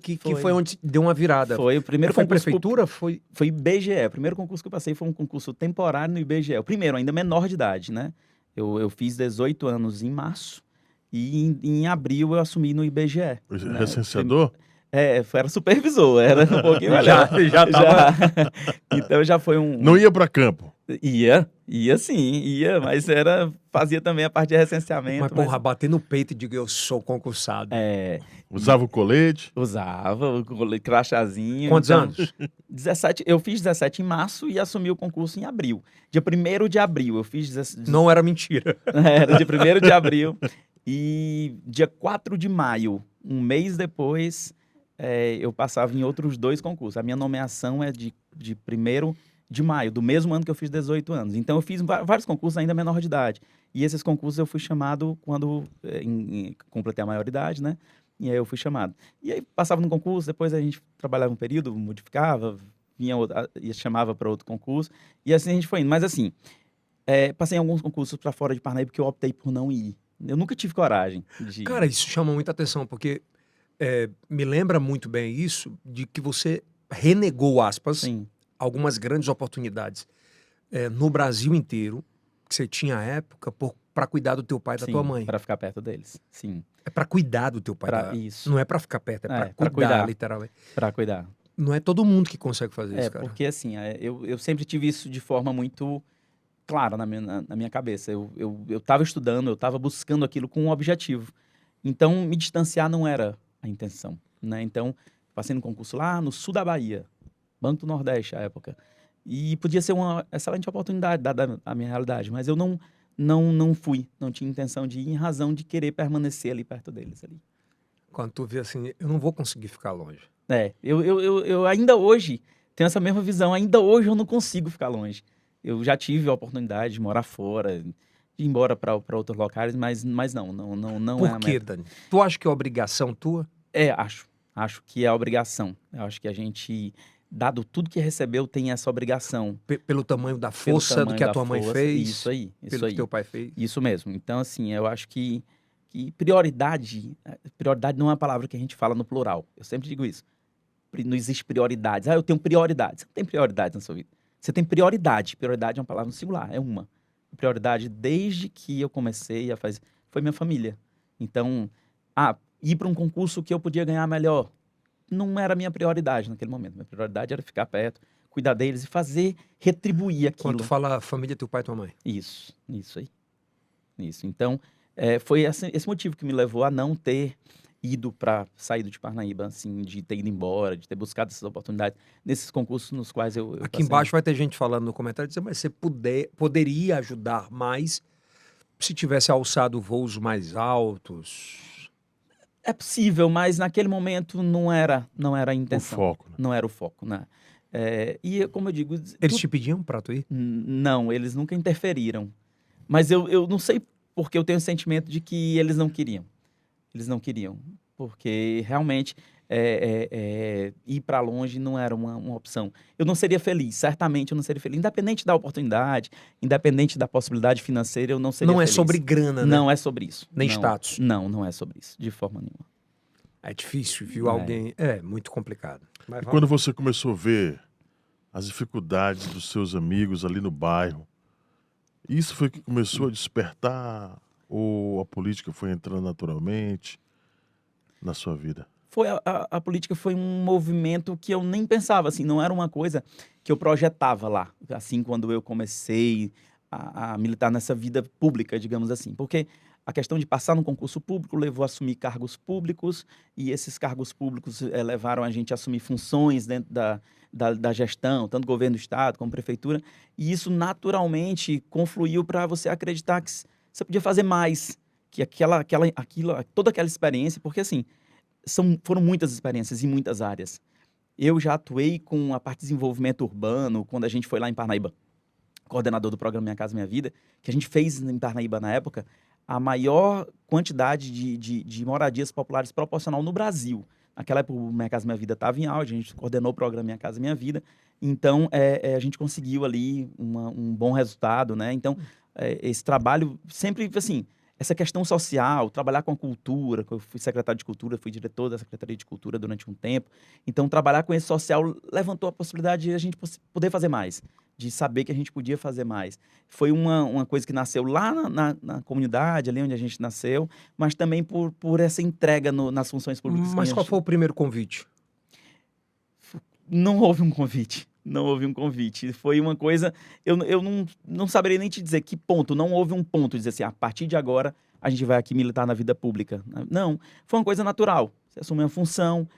Que foi onde deu uma virada. Foi o primeiro foi concurso prefeitura? Foi IBGE. O primeiro concurso que eu passei foi um concurso temporário no IBGE. O primeiro, ainda menor de idade, né? Eu fiz 18 anos em março e em abril eu assumi no IBGE. Né? Recenseador? Era supervisor, era um pouquinho já tava... Então já foi um... Não ia para campo? Ia sim, mas fazia também a parte de recenseamento. Mas, porra, bater no peito e dizer eu sou concursado. Usava o colete? Usava, o crachazinho. Quantos anos? 17, eu fiz 17 em março e assumi o concurso em abril. Dia 1º de abril, eu fiz... Não era mentira. Era dia 1º de abril. E dia 4 de maio, um mês depois, eu passava em outros 2 concursos. A minha nomeação é de 1º de maio, do mesmo ano que eu fiz 18 anos. Então, eu fiz vários concursos ainda menor de idade. E esses concursos eu fui chamado quando completei a maioridade, né? E aí eu fui chamado. E aí passava no concurso, depois a gente trabalhava um período, modificava, e chamava para outro concurso. E assim a gente foi indo. Mas assim, passei em alguns concursos para fora de Parnaíba porque eu optei por não ir. Eu nunca tive coragem de... Cara, isso chama muita atenção, porque me lembra muito bem isso, de que você renegou, aspas, Sim. algumas grandes oportunidades no Brasil inteiro, que você tinha à época, para cuidar do teu pai e da tua mãe. Para ficar perto deles, sim. É para cuidar do teu pai. Isso. Não é para ficar perto, é para cuidar, literalmente. Para cuidar. Não é todo mundo que consegue fazer isso, cara. Porque assim, eu sempre tive isso de forma muito clara na minha cabeça. Eu estava estudando, eu estava buscando aquilo com um objetivo. Então, me distanciar não era a intenção, né? Então, passei no concurso lá no sul da Bahia, Banco do Nordeste, à época. E podia ser uma excelente oportunidade, dada a minha realidade, mas eu não fui, não tinha intenção de ir em razão de querer permanecer ali perto deles. Ali. Quando tu vê assim, eu não vou conseguir ficar longe. Eu ainda hoje tenho essa mesma visão, ainda hoje eu não consigo ficar longe. Eu já tive a oportunidade de morar fora, de ir embora para outros locais, mas não é a Por quê, meta. Dani? Tu acha que é obrigação tua? Acho que é a obrigação. Eu acho que a gente, dado tudo que recebeu, tem essa obrigação. Pelo tamanho da força do que a tua mãe fez? Isso aí. Pelo que teu pai fez? Isso mesmo. Então, assim, eu acho que prioridade não é uma palavra que a gente fala no plural. Eu sempre digo isso. Não existe prioridades. Eu tenho prioridades. Você não tem prioridades na sua vida. Você tem prioridade. Prioridade é uma palavra no singular, é uma. Prioridade, desde que eu comecei a fazer, foi minha família. Então, ir para um concurso que eu podia ganhar melhor, não era minha prioridade naquele momento. Minha prioridade era ficar perto, cuidar deles e retribuir aquilo. Quando tu fala família, teu pai e tua mãe. Isso aí. Isso. Então, foi esse motivo que me levou a não ter ido para saído de Parnaíba, assim, de ter ido embora, de ter buscado essas oportunidades nesses concursos nos quais eu Aqui passei. embaixo vai ter gente falando no comentário, dizendo, mas você poderia ajudar mais se tivesse alçado voos mais altos. É possível, mas naquele momento não era a intenção. O foco. Né? Não era o foco, né? E como eu digo... Eles te pediam para tu ir? Não, eles nunca interferiram. Mas eu não sei porque eu tenho o sentimento de que eles não queriam. Eles não queriam, porque realmente ir para longe não era uma opção. Eu não seria feliz, certamente eu não seria feliz. Independente da oportunidade, independente da possibilidade financeira, eu não seria feliz. Não é sobre grana, né? Não é sobre isso. Nem status. Não é sobre isso, de forma nenhuma. É difícil, viu? Alguém... É muito complicado. Mas e quando você começou a ver as dificuldades dos seus amigos ali no bairro, Isso foi que começou a despertar ou a política foi entrando naturalmente na sua vida? A política foi um movimento que eu nem pensava, assim, não era uma coisa que eu projetava lá, assim, quando eu comecei a militar nessa vida pública, digamos assim. Porque a questão de passar no concurso público levou a assumir cargos públicos, e esses cargos públicos levaram a gente a assumir funções dentro da gestão, tanto governo do estado como prefeitura, e isso naturalmente confluiu para você acreditar que você podia fazer mais, que toda aquela experiência, porque assim, foram muitas experiências em muitas áreas. Eu já atuei com a parte de desenvolvimento urbano, quando a gente foi lá em Parnaíba, coordenador do programa Minha Casa Minha Vida, que a gente fez em Parnaíba na época a maior quantidade de moradias populares proporcional no Brasil. Naquela época, o Minha Casa Minha Vida estava em auge, a gente coordenou o programa Minha Casa Minha Vida, então a gente conseguiu ali um bom resultado, né? Então, esse trabalho sempre, assim, essa questão social, trabalhar com a cultura, eu fui secretário de cultura, fui diretor da Secretaria de Cultura durante um tempo, então trabalhar com esse social levantou a possibilidade de a gente poder fazer mais, de saber que a gente podia fazer mais. Foi uma coisa que nasceu lá na comunidade, ali onde a gente nasceu, mas também por essa entrega nas funções públicas. Mas qual foi o primeiro convite? Não houve um convite. Não houve um convite. Foi uma coisa... Eu não saberia nem te dizer que ponto. Não houve um ponto de dizer assim, a partir de agora a gente vai aqui militar na vida pública. Não. Foi uma coisa natural. Você assume uma função,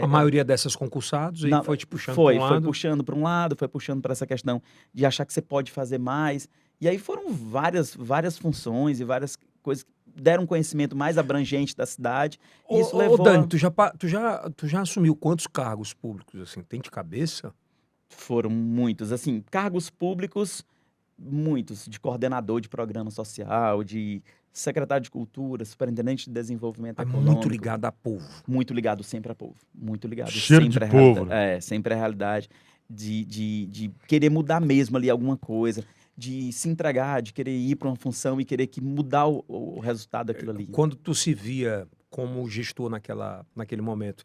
A maioria dessas concursados e foi te puxando para um lado? Foi puxando para um lado, foi puxando para essa questão de achar que você pode fazer mais. E aí foram várias funções e várias coisas que deram um conhecimento mais abrangente da cidade. E isso levou... Dani, tu já assumiu quantos cargos públicos, assim? Tem de cabeça? Foram muitos. Assim, cargos públicos, muitos. De coordenador de programa social, de secretário de cultura, superintendente de desenvolvimento econômico. Muito ligado a povo. Muito ligado sempre a povo. Muito ligado. Cheiro sempre de povo. Sempre a realidade de querer mudar mesmo ali alguma coisa, de se entregar, de querer ir para uma função e querer mudar o resultado daquilo ali. Quando tu se via como gestor naquele momento,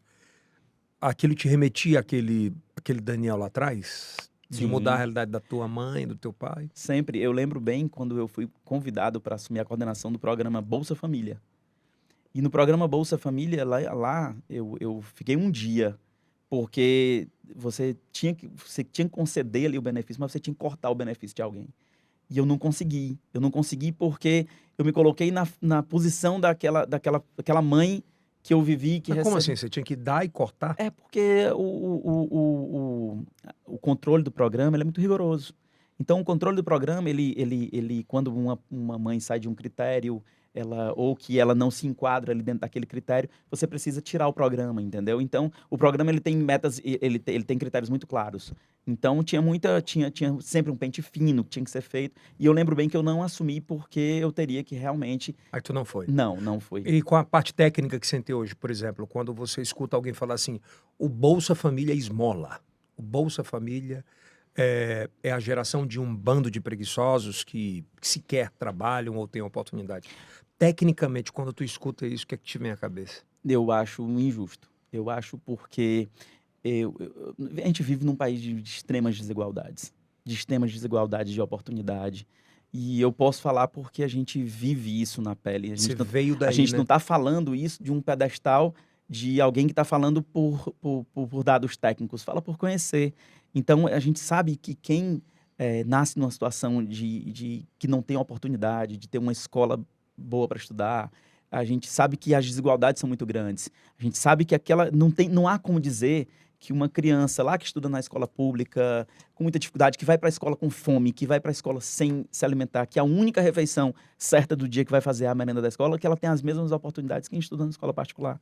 aquilo te remetia àquele Daniel lá atrás? De Sim. mudar a realidade da tua mãe, do teu pai? Sempre. Eu lembro bem quando eu fui convidado para assumir a coordenação do programa Bolsa Família. E no programa Bolsa Família, lá eu fiquei um dia, porque você tinha que conceder ali o benefício, mas você tinha que cortar o benefício de alguém. E eu não consegui. Eu não consegui porque eu me coloquei na posição daquela mãe que eu vivi, que Mas como assim? Você tinha que dar e cortar? É porque o controle do programa ele é muito rigoroso. Então, o controle do programa, ele quando uma mãe sai de um critério, ou que ela não se enquadra ali dentro daquele critério, você precisa tirar o programa, entendeu? Então, o programa ele tem metas, ele tem critérios muito claros. Então, tinha sempre um pente fino que tinha que ser feito. E eu lembro bem que eu não assumi porque eu teria que realmente... Aí tu não foi? Não fui. E com a parte técnica que você tem hoje, por exemplo, quando você escuta alguém falar assim, o Bolsa Família é esmola. O Bolsa Família é a geração de um bando de preguiçosos que sequer trabalham ou têm oportunidade. Tecnicamente, quando tu escuta isso, o que é que te vem à cabeça? Eu acho injusto. Eu acho porque a gente vive num país de extremas desigualdades. De extremas desigualdades de oportunidade. E eu posso falar porque a gente vive isso na pele. Você veio daí, a gente né? não está falando isso de um pedestal de alguém que está falando por dados técnicos. Fala por conhecer. Então, a gente sabe que quem nasce numa situação de que não tem oportunidade, de ter uma escola boa para estudar, a gente sabe que as desigualdades são muito grandes. A gente sabe que não há como dizer que uma criança lá que estuda na escola pública, com muita dificuldade, que vai para a escola com fome, que vai para a escola sem se alimentar, que a única refeição certa do dia que vai fazer é a merenda da escola, que ela tem as mesmas oportunidades que quem estuda na escola particular.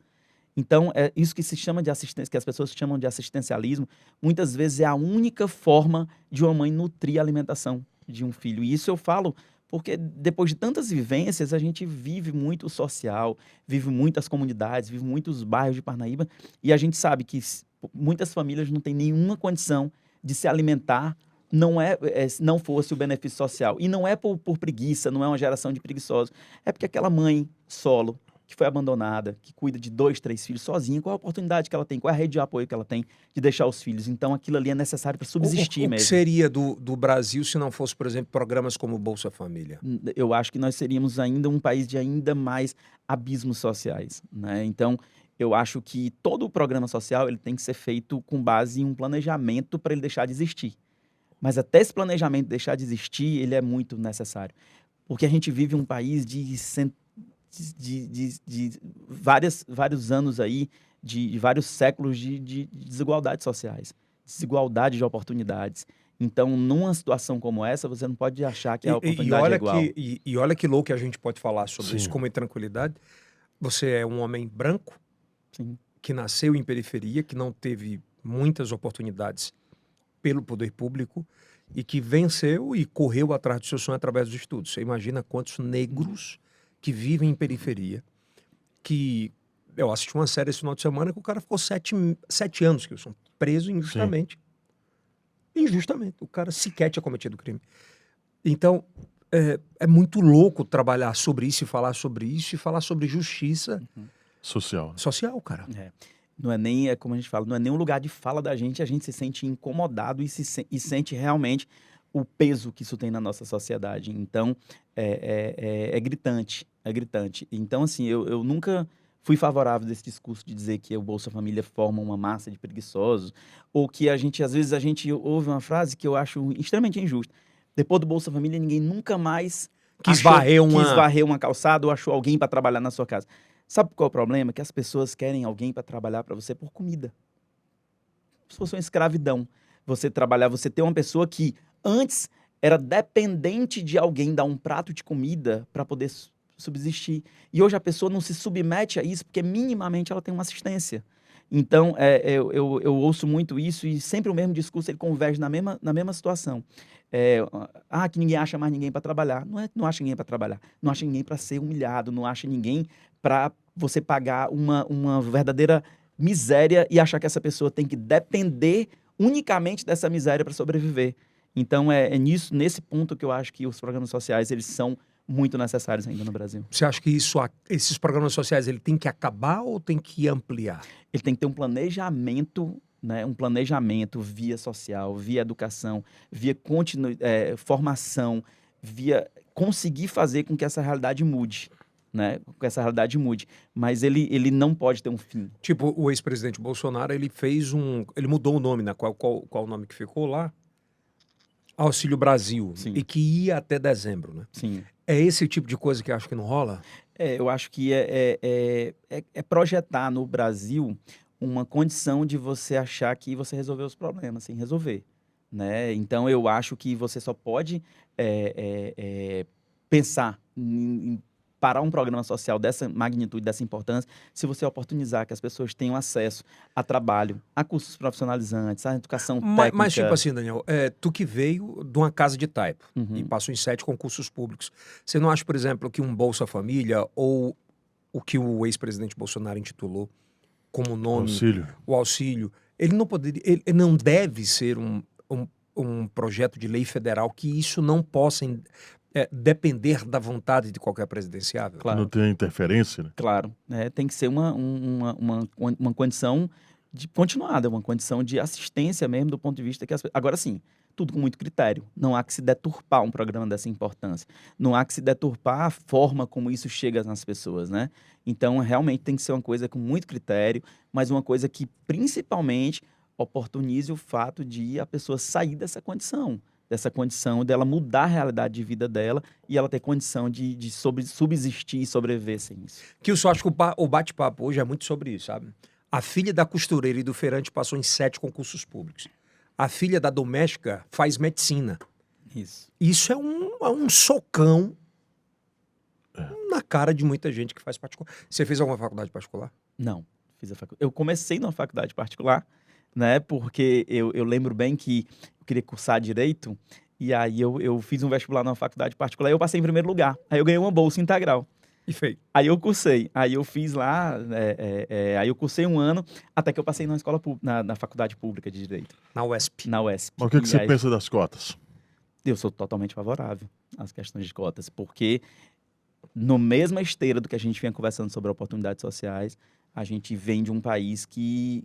Então, isso que se chama de assistência, que as pessoas chamam de assistencialismo, muitas vezes é a única forma de uma mãe nutrir a alimentação de um filho. E isso eu falo porque depois de tantas vivências, a gente vive muito o social, vive muitas comunidades, vive muitos bairros de Parnaíba, e a gente sabe que muitas famílias não têm nenhuma condição de se alimentar, não fosse o benefício social. E não é por preguiça, não é uma geração de preguiçosos. É porque aquela mãe solo, que foi abandonada, que cuida de 2, 3 filhos sozinha, qual a oportunidade que ela tem, qual é a rede de apoio que ela tem de deixar os filhos. Então, aquilo ali é necessário para subsistir O que mesmo. seria do Brasil se não fosse, por exemplo, programas como o Bolsa Família? Eu acho que nós seríamos ainda um país de ainda mais abismos sociais, né? Então, eu acho que todo o programa social ele tem que ser feito com base em um planejamento para ele deixar de existir. Mas até esse planejamento deixar de existir, ele é muito necessário. Porque a gente vive um país de vários anos aí, de vários séculos de desigualdades sociais, desigualdade de oportunidades. Então, numa situação como essa, você não pode achar que a oportunidade é igual. E olha que louco que a gente pode falar sobre isso Sim. com muita tranquilidade. Você é um homem branco, Sim. que nasceu em periferia, que não teve muitas oportunidades pelo poder público e que venceu e correu atrás do seu sonho através dos estudos. Você imagina quantos negros que vivem em periferia, que... Eu assisti uma série esse final de semana que o cara ficou 7 anos, Kilson, preso injustamente. Injustamente. O cara sequer tinha cometido crime. Então, é muito louco trabalhar sobre isso e falar sobre justiça Social. social, cara. Não é nem, como a gente fala, não é nem um lugar de fala da gente, a gente se sente incomodado e sente realmente o peso que isso tem na nossa sociedade. Então, é gritante, é gritante. Então, assim, eu nunca fui favorável desse discurso de dizer que o Bolsa Família forma uma massa de preguiçosos, ou que às vezes a gente ouve uma frase que eu acho extremamente injusta. Depois do Bolsa Família, ninguém nunca mais Quis varrer uma calçada ou achou alguém para trabalhar na sua casa. Sabe qual é o problema? Que as pessoas querem alguém para trabalhar para você por comida. Se fosse uma escravidão, você ter uma pessoa que antes era dependente de alguém dar um prato de comida para poder subsistir. E hoje a pessoa não se submete a isso porque minimamente ela tem uma assistência. Então, eu ouço muito isso e sempre o mesmo discurso ele converge na mesma situação. Que ninguém acha mais ninguém para trabalhar. Não acha ninguém para trabalhar. Não acha ninguém para ser humilhado. Não acha ninguém para você pagar uma verdadeira miséria e achar que essa pessoa tem que depender unicamente dessa miséria para sobreviver. Então, nesse ponto que eu acho que os programas sociais eles são muito necessários ainda no Brasil. Você acha que esses programas sociais ele tem que acabar ou tem que ampliar? Ele tem que ter um planejamento, né? Um planejamento via social, via educação, via formação, via conseguir fazer com que essa realidade mude. Né? Com essa realidade mude. Mas ele não pode ter um fim. Tipo, o ex-presidente Bolsonaro, ele mudou o nome, né? Qual o nome que ficou lá? Auxílio Brasil. Sim. E que ia até dezembro, né? Sim. É esse tipo de coisa que eu acho que não rola? Eu acho que é projetar no Brasil uma condição de você achar que você resolveu os problemas sem resolver. Né? Então, eu acho que você só pode pensar em parar um programa social dessa magnitude, dessa importância, se você oportunizar que as pessoas tenham acesso a trabalho, a cursos profissionalizantes, a educação técnica. Mas tipo assim, Daniel, tu que veio de uma casa de taipo e Uhum. passou em 7 concursos públicos, você não acha, por exemplo, que um Bolsa Família ou o que o ex-presidente Bolsonaro intitulou como nome, Auxílio. o auxílio, ele não deve ser um projeto de lei federal que isso não possa depender da vontade de qualquer presidenciável? Claro. Não tem interferência, né? Claro, tem que ser uma condição de continuada, uma condição de assistência mesmo do ponto de vista que agora sim, tudo com muito critério. Não há que se deturpar um programa dessa importância. Não há que se deturpar a forma como isso chega nas pessoas, né? Então, realmente tem que ser uma coisa com muito critério, mas uma coisa que principalmente oportunize o fato de a pessoa sair dessa condição dela mudar a realidade de vida dela e ela ter condição de subsistir e sobreviver sem isso. Que eu só acho que o bate-papo hoje é muito sobre isso, sabe? A filha da costureira e do feirante passou em 7 concursos públicos. A filha da doméstica faz medicina. Isso. Isso é um socão na cara de muita gente que faz particular. Você fez alguma faculdade particular? Não, fiz a faculdade. Eu comecei numa faculdade particular, né? Porque eu lembro bem que eu queria cursar direito e aí eu fiz um vestibular numa faculdade particular e eu passei em primeiro lugar. Aí eu ganhei uma bolsa integral. E fez. Aí eu cursei. Aí eu fiz lá, aí eu cursei um ano até que eu passei na escola na faculdade pública de direito. Na UESP. Na UESP. Mas o que E você aí, pensa das cotas? Eu sou totalmente favorável às questões de cotas, porque no mesma esteira do que a gente vinha conversando sobre oportunidades sociais, a gente vem de um país que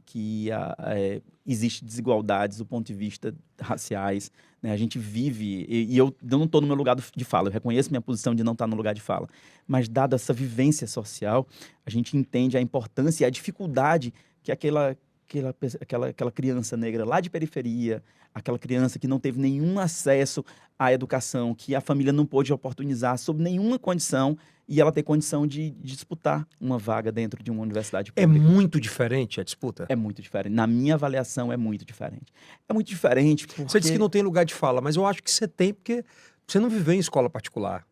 existe desigualdades do ponto de vista raciais, né? A gente vive, e eu não estou no meu lugar de fala, eu reconheço minha posição de não estar no lugar de fala, mas dada essa vivência social, a gente entende a importância e a dificuldade que aquela criança negra lá de periferia, aquela criança que não teve nenhum acesso à educação, que a família não pôde oportunizar sob nenhuma condição, e ela ter condição de disputar uma vaga dentro de uma universidade É pública. muito diferente a disputa? É muito diferente. Na minha avaliação, é muito diferente. É muito diferente porque... Você disse que não tem lugar de fala, mas eu acho que você tem porque você não viveu em escola particular.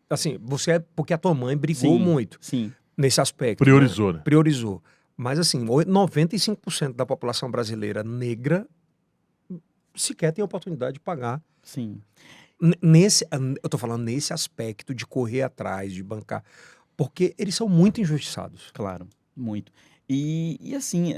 Assim, porque a tua mãe brigou Sim, muito sim, nesse aspecto. Priorizou, né? Priorizou. Mas assim, 95% da população brasileira negra sequer tem oportunidade de pagar. sim. Eu tô falando nesse aspecto de correr atrás, de bancar. Porque eles são muito injustiçados. Claro, muito. E assim,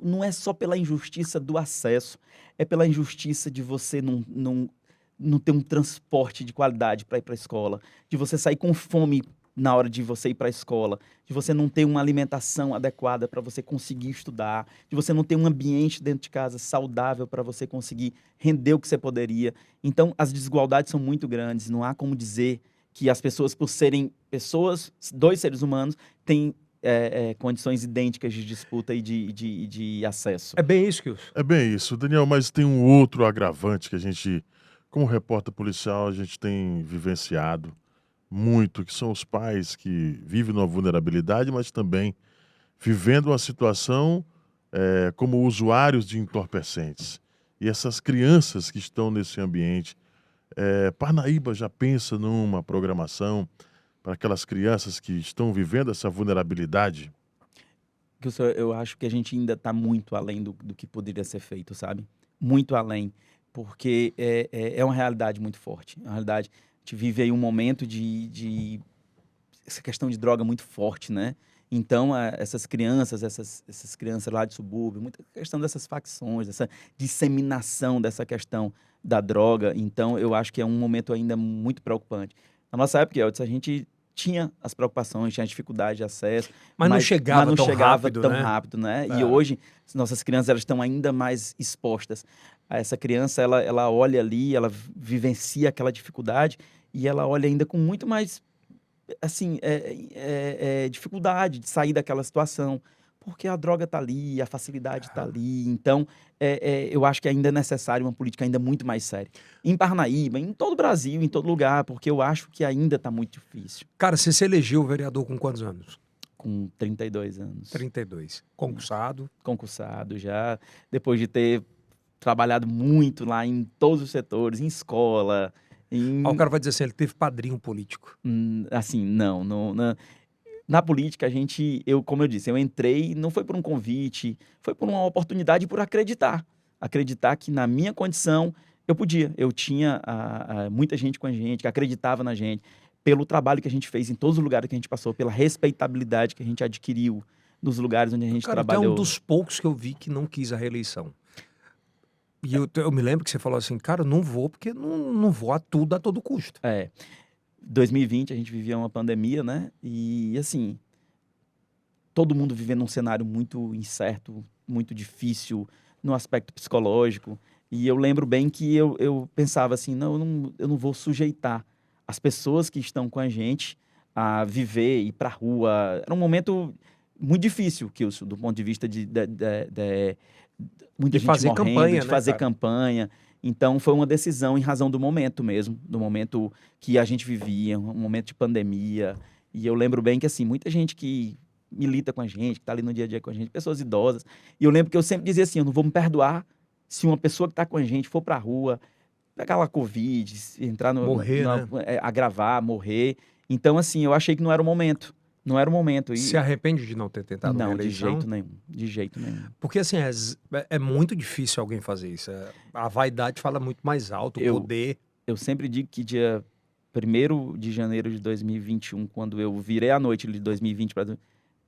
não é só pela injustiça do acesso, é pela injustiça de você não ter um transporte de qualidade para ir para a escola, de você sair com fome na hora de você ir para a escola, de você não ter uma alimentação adequada para você conseguir estudar, de você não ter um ambiente dentro de casa saudável para você conseguir render o que você poderia. Então, as desigualdades são muito grandes, não há como dizer que as pessoas, por serem pessoas, dois seres humanos, têm condições idênticas de disputa e de acesso. É bem isso, Kilson. É bem isso, Daniel, mas tem um outro agravante que a gente, como repórter policial, a gente tem vivenciado muito, que são os pais que vivem numa vulnerabilidade, mas também vivendo uma situação como usuários de entorpecentes. E essas crianças que estão nesse ambiente, Parnaíba já pensa numa programação para aquelas crianças que estão vivendo essa vulnerabilidade? Eu acho que a gente ainda está muito além do que poderia ser feito, sabe? Muito além, porque é uma realidade muito forte. É uma realidade, a gente vive aí um momento de essa questão de droga muito forte, né? Então, essas crianças lá de subúrbio, muita questão dessas facções, dessa disseminação dessa questão da droga. Então, eu acho que é um momento ainda muito preocupante. Na nossa época, Elton, a gente tinha as preocupações, tinha a dificuldade de acesso, Mas não chegava tão rápido, tão né? rápido, né? É. E hoje, as nossas crianças elas estão ainda mais expostas. Essa criança, ela olha ali, ela vivencia aquela dificuldade e ela olha ainda com muito mais assim, dificuldade de sair daquela situação, porque a droga está ali, a facilidade está ali. Então, eu acho que ainda é necessário uma política ainda muito mais séria. Em Parnaíba, em todo o Brasil, em todo lugar, porque eu acho que ainda está muito difícil. Cara, você se elegeu vereador com quantos anos? Com 32 anos. 32. Concursado. Concursado já, depois de ter trabalhado muito lá em todos os setores, em escola, O cara vai dizer assim, ele teve padrinho político. assim, não, na política, como eu disse, eu entrei, não foi por um convite, foi por uma oportunidade e por acreditar. Acreditar que na minha condição eu podia. Eu tinha muita gente com a gente, que acreditava na gente, pelo trabalho que a gente fez em todos os lugares que a gente passou, pela respeitabilidade que a gente adquiriu nos lugares onde a gente Cara, tu é trabalhou. um dos poucos que eu vi que não quis a reeleição. E eu me lembro que você falou assim, cara, eu não vou porque não vou a tudo a todo custo. 2020 a gente vivia uma pandemia, né? E assim, todo mundo vivendo um cenário muito incerto, muito difícil no aspecto psicológico. E eu lembro bem que eu pensava assim, eu não vou sujeitar as pessoas que estão com a gente a viver, ir pra rua. Era um momento muito difícil, Kilson, do ponto de vista de muita De gente fazer morrendo, campanha, de né, fazer cara? campanha. Então, foi uma decisão em razão do momento mesmo, do momento que a gente vivia, um momento de pandemia. E eu lembro bem que, assim, muita gente que milita com a gente, que está ali no dia a dia com a gente, pessoas idosas. E eu lembro que eu sempre dizia assim, eu não vou me perdoar se uma pessoa que está com a gente for para a rua, pegar lá Covid, entrar Morrer, né? agravar, morrer. Então, assim, eu achei que não era o momento. Não era o momento. Se arrepende de não ter tentado Não, de reeleição? jeito nenhum. De jeito nenhum. Porque assim, é muito difícil alguém fazer isso. A vaidade fala muito mais alto, o poder. Eu sempre digo que dia 1º de janeiro de 2021, quando eu virei a noite de 2020,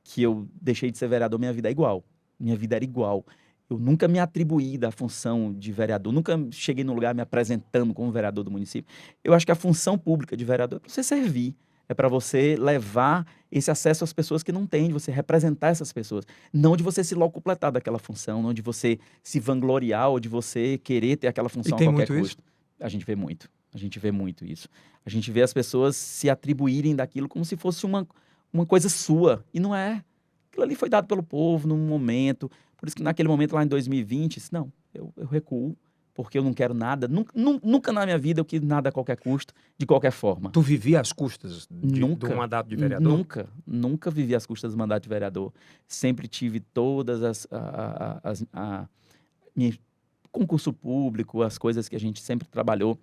que eu deixei de ser vereador, minha vida é igual. Minha vida era igual. Eu nunca me atribuí da função de vereador, nunca cheguei no lugar me apresentando como vereador do município. Eu acho que a função pública de vereador é para você servir, É para você levar esse acesso às pessoas que não têm, de você representar essas pessoas. Não de você se locupletar daquela função, não de você se vangloriar ou de você querer ter aquela função E tem a qualquer muito isso? custo. A gente vê muito. A gente vê muito isso. A gente vê as pessoas se atribuírem daquilo como se fosse uma coisa sua. E não é. Aquilo ali foi dado pelo povo num momento. Por isso que naquele momento, lá em 2020, disse, não, eu recuo, porque eu não quero nada. Nunca na minha vida eu quis nada a qualquer custo, de qualquer forma. Tu vivia às custas Nunca. do mandato de vereador? Nunca vivi às custas do mandato de vereador. Sempre tive todas concurso público, as coisas que a gente sempre trabalhou.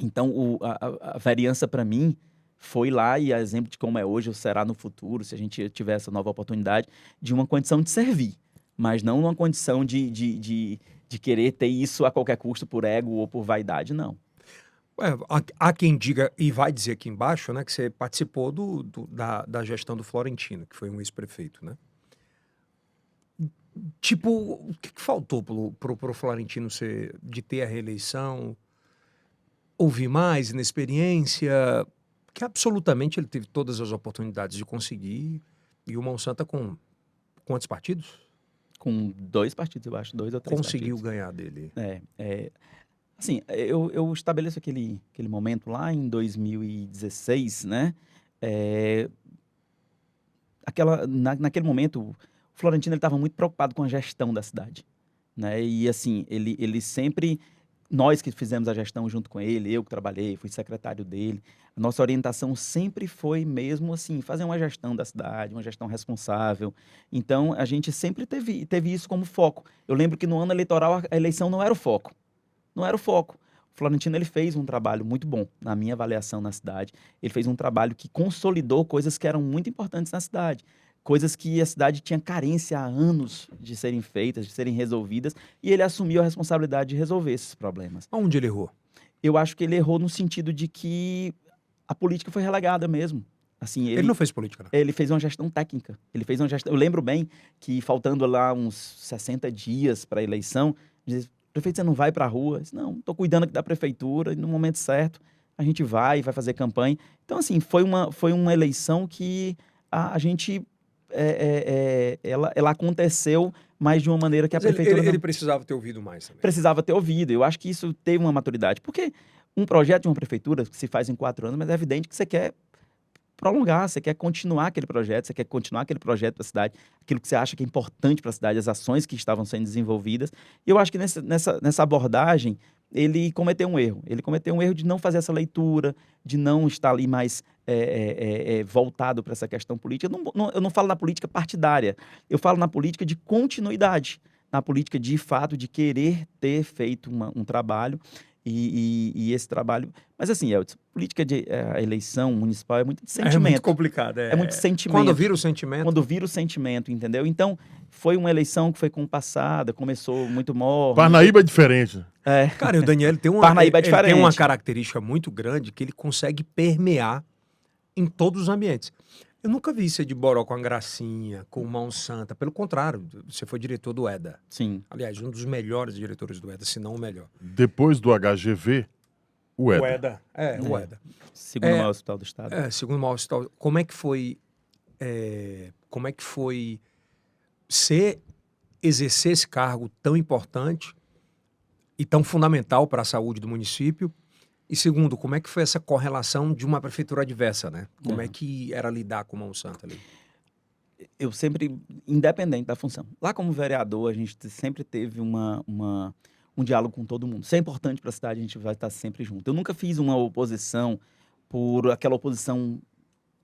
Então, a vereança, para mim, foi lá, e a exemplo de como é hoje, ou será no futuro, se a gente tiver essa nova oportunidade, de uma condição de servir, mas não uma condição de querer ter isso a qualquer custo por ego ou por vaidade, não. Há quem diga, e vai dizer aqui embaixo, né, que você participou da gestão do Florentino, que foi um ex-prefeito, né? Tipo, o que faltou pro Florentino de ter a reeleição? Ouvir mais, inexperiência? Que absolutamente ele teve todas as oportunidades de conseguir. E o Monsanto com quantos partidos? Com 2 partidos, eu acho, 2 ou 3 Conseguiu partidos. ganhar dele. Assim, eu estabeleço aquele momento lá em 2016, né? Naquele momento, o Florentino estava muito preocupado com a gestão da cidade, né? E assim, ele sempre, nós que fizemos a gestão junto com ele, eu que trabalhei, fui secretário dele, a nossa orientação sempre foi mesmo assim, fazer uma gestão da cidade, uma gestão responsável. Então, a gente sempre teve isso como foco. Eu lembro que no ano eleitoral a eleição não era o foco. Não era o foco. O Florentino, ele fez um trabalho muito bom, na minha avaliação, na cidade. Ele fez um trabalho que consolidou coisas que eram muito importantes na cidade. Coisas que a cidade tinha carência há anos de serem feitas, de serem resolvidas, e ele assumiu a responsabilidade de resolver esses problemas. Onde ele errou? Eu acho que ele errou no sentido de que a política foi relegada mesmo. Assim, Ele não fez política, né? ele fez uma gestão técnica. Ele fez uma gestão. Eu lembro bem que, faltando lá uns 60 dias para a eleição, dizia, prefeito, você não vai para a rua? Eu disse, não, estou cuidando aqui da prefeitura, e no momento certo a gente vai fazer campanha. Então, assim, foi uma eleição que a gente... ela aconteceu, mas de uma maneira que a Mas ele, prefeitura ele não precisava ter ouvido mais também. precisava ter ouvido. Eu acho que isso teve uma maturidade. Porque um projeto de uma prefeitura que se faz em 4 anos, mas é evidente que você quer prolongar, você quer continuar aquele projeto, você quer continuar aquele projeto para a cidade, aquilo que você acha que é importante para a cidade, as ações que estavam sendo desenvolvidas. E eu acho que nessa abordagem, ele cometeu um erro. Ele cometeu um erro de não fazer essa leitura, de não estar ali mais voltado para essa questão política. Eu não falo na política partidária, eu falo na política de continuidade, na política de fato de querer ter feito um trabalho. E esse trabalho... Mas assim, Elton, política de eleição municipal é muito de sentimento. É muito complicado. É muito sentimento. Quando vira o sentimento... Quando vira o sentimento, entendeu? Então, foi uma eleição que foi compassada, começou muito morno. Parnaíba é diferente. Cara, e o Daniel tem Parnaíba é ele tem diferente. uma característica muito grande que ele consegue permear em todos os ambientes. Eu nunca vi você de boró com a Gracinha, com o Mão Santa. Pelo contrário, você foi diretor do EDA. Sim. Aliás, um dos melhores diretores do EDA, se não o melhor. Depois do HGV, o EDA. O EDA. Segundo maior hospital do estado. Segundo o maior hospital. Como é que foi você exercer esse cargo tão importante e tão fundamental para a saúde do município? E segundo, como é que foi essa correlação de uma prefeitura adversa, né? Como é que era lidar com o Mão Santa ali? Eu sempre, independente da função. Lá como vereador, a gente sempre teve um diálogo com todo mundo. Se é importante para a cidade, a gente vai estar sempre junto. Eu nunca fiz uma oposição por aquela oposição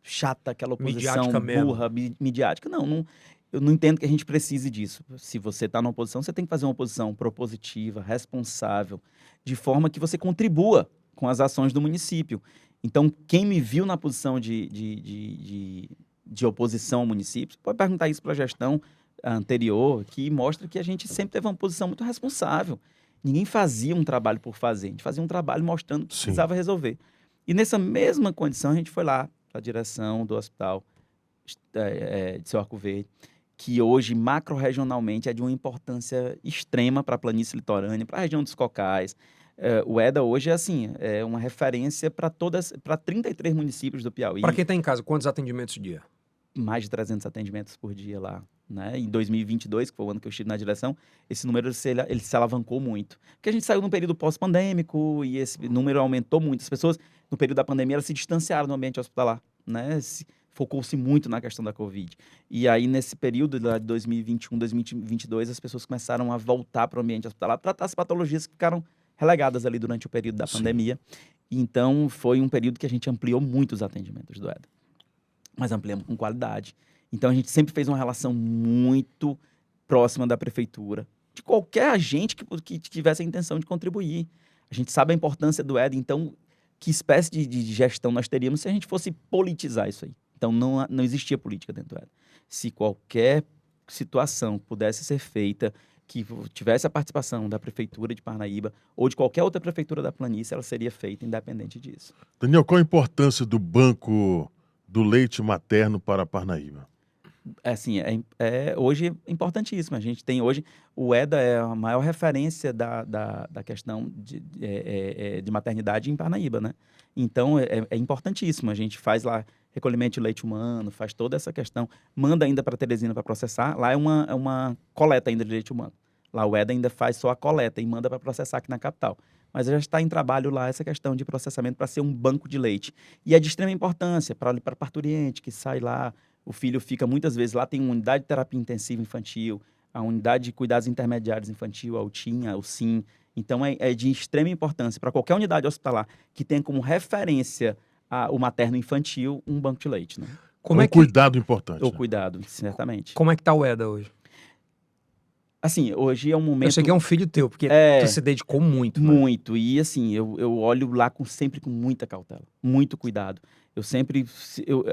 chata, aquela oposição burra, midiática. Não, eu não entendo que a gente precise disso. Se você está na oposição, você tem que fazer uma oposição propositiva, responsável, de forma que você contribua com as ações do município. Então, quem me viu na posição de oposição ao município, pode perguntar isso para a gestão anterior, que mostra que a gente sempre teve uma posição muito responsável. Ninguém fazia um trabalho por fazer, a gente fazia um trabalho mostrando que precisava resolver. E nessa mesma condição, a gente foi lá para a direção do hospital de Seu Arco Verde, que hoje, macro-regionalmente, é de uma importância extrema para a planície litorânea, para a região dos Cocais. O EDA hoje é uma referência para 33 municípios do Piauí. Para quem está em casa, quantos atendimentos dia? Mais de 300 atendimentos por dia lá. Né? Em 2022, que foi o ano que eu estive na direção, esse número ele se alavancou muito. Porque a gente saiu num período pós-pandêmico e esse número aumentou muito. As pessoas, no período da pandemia, elas se distanciaram do ambiente hospitalar. Né? Focou-se muito na questão da Covid. E aí, nesse período de 2021, 2022, as pessoas começaram a voltar para o ambiente hospitalar, tratar as patologias que ficaram relegadas ali durante o período da pandemia. Então, foi um período que a gente ampliou muito os atendimentos do EDA. Mas ampliamos com qualidade. Então, a gente sempre fez uma relação muito próxima da prefeitura, de qualquer agente que tivesse a intenção de contribuir. A gente sabe a importância do EDA, então, que espécie de gestão nós teríamos se a gente fosse politizar isso aí. Então, não existia política dentro do EDA. Se qualquer situação pudesse ser feita, que tivesse a participação da Prefeitura de Parnaíba ou de qualquer outra prefeitura da planície, ela seria feita independente disso. Daniel, qual a importância do banco do leite materno para Parnaíba? Hoje é importantíssimo. A gente tem hoje, o EDA é a maior referência da questão de maternidade em Parnaíba, né? Então, é importantíssimo. A gente faz lá recolhimento de leite humano, faz toda essa questão, manda ainda para Teresina para processar. Lá é uma coleta ainda de leite humano. Lá o EDA ainda faz só a coleta e manda para processar aqui na capital. Mas já está em trabalho lá essa questão de processamento para ser um banco de leite. E é de extrema importância para parturiente que sai lá, o filho fica muitas vezes lá, tem uma unidade de terapia intensiva infantil, a unidade de cuidados intermediários infantil, a UTIM, a UCIM. Então, é de extrema importância para qualquer unidade hospitalar que tenha como referência o materno infantil, um banco de leite. Né? Cuidado importante. O cuidado, certamente. Como é que está o EDA hoje? Assim, hoje é um momento... Eu sei que é um filho teu, porque tu se dedicou muito. Muito. Né? E assim, eu olho lá sempre com muita cautela, muito cuidado. Eu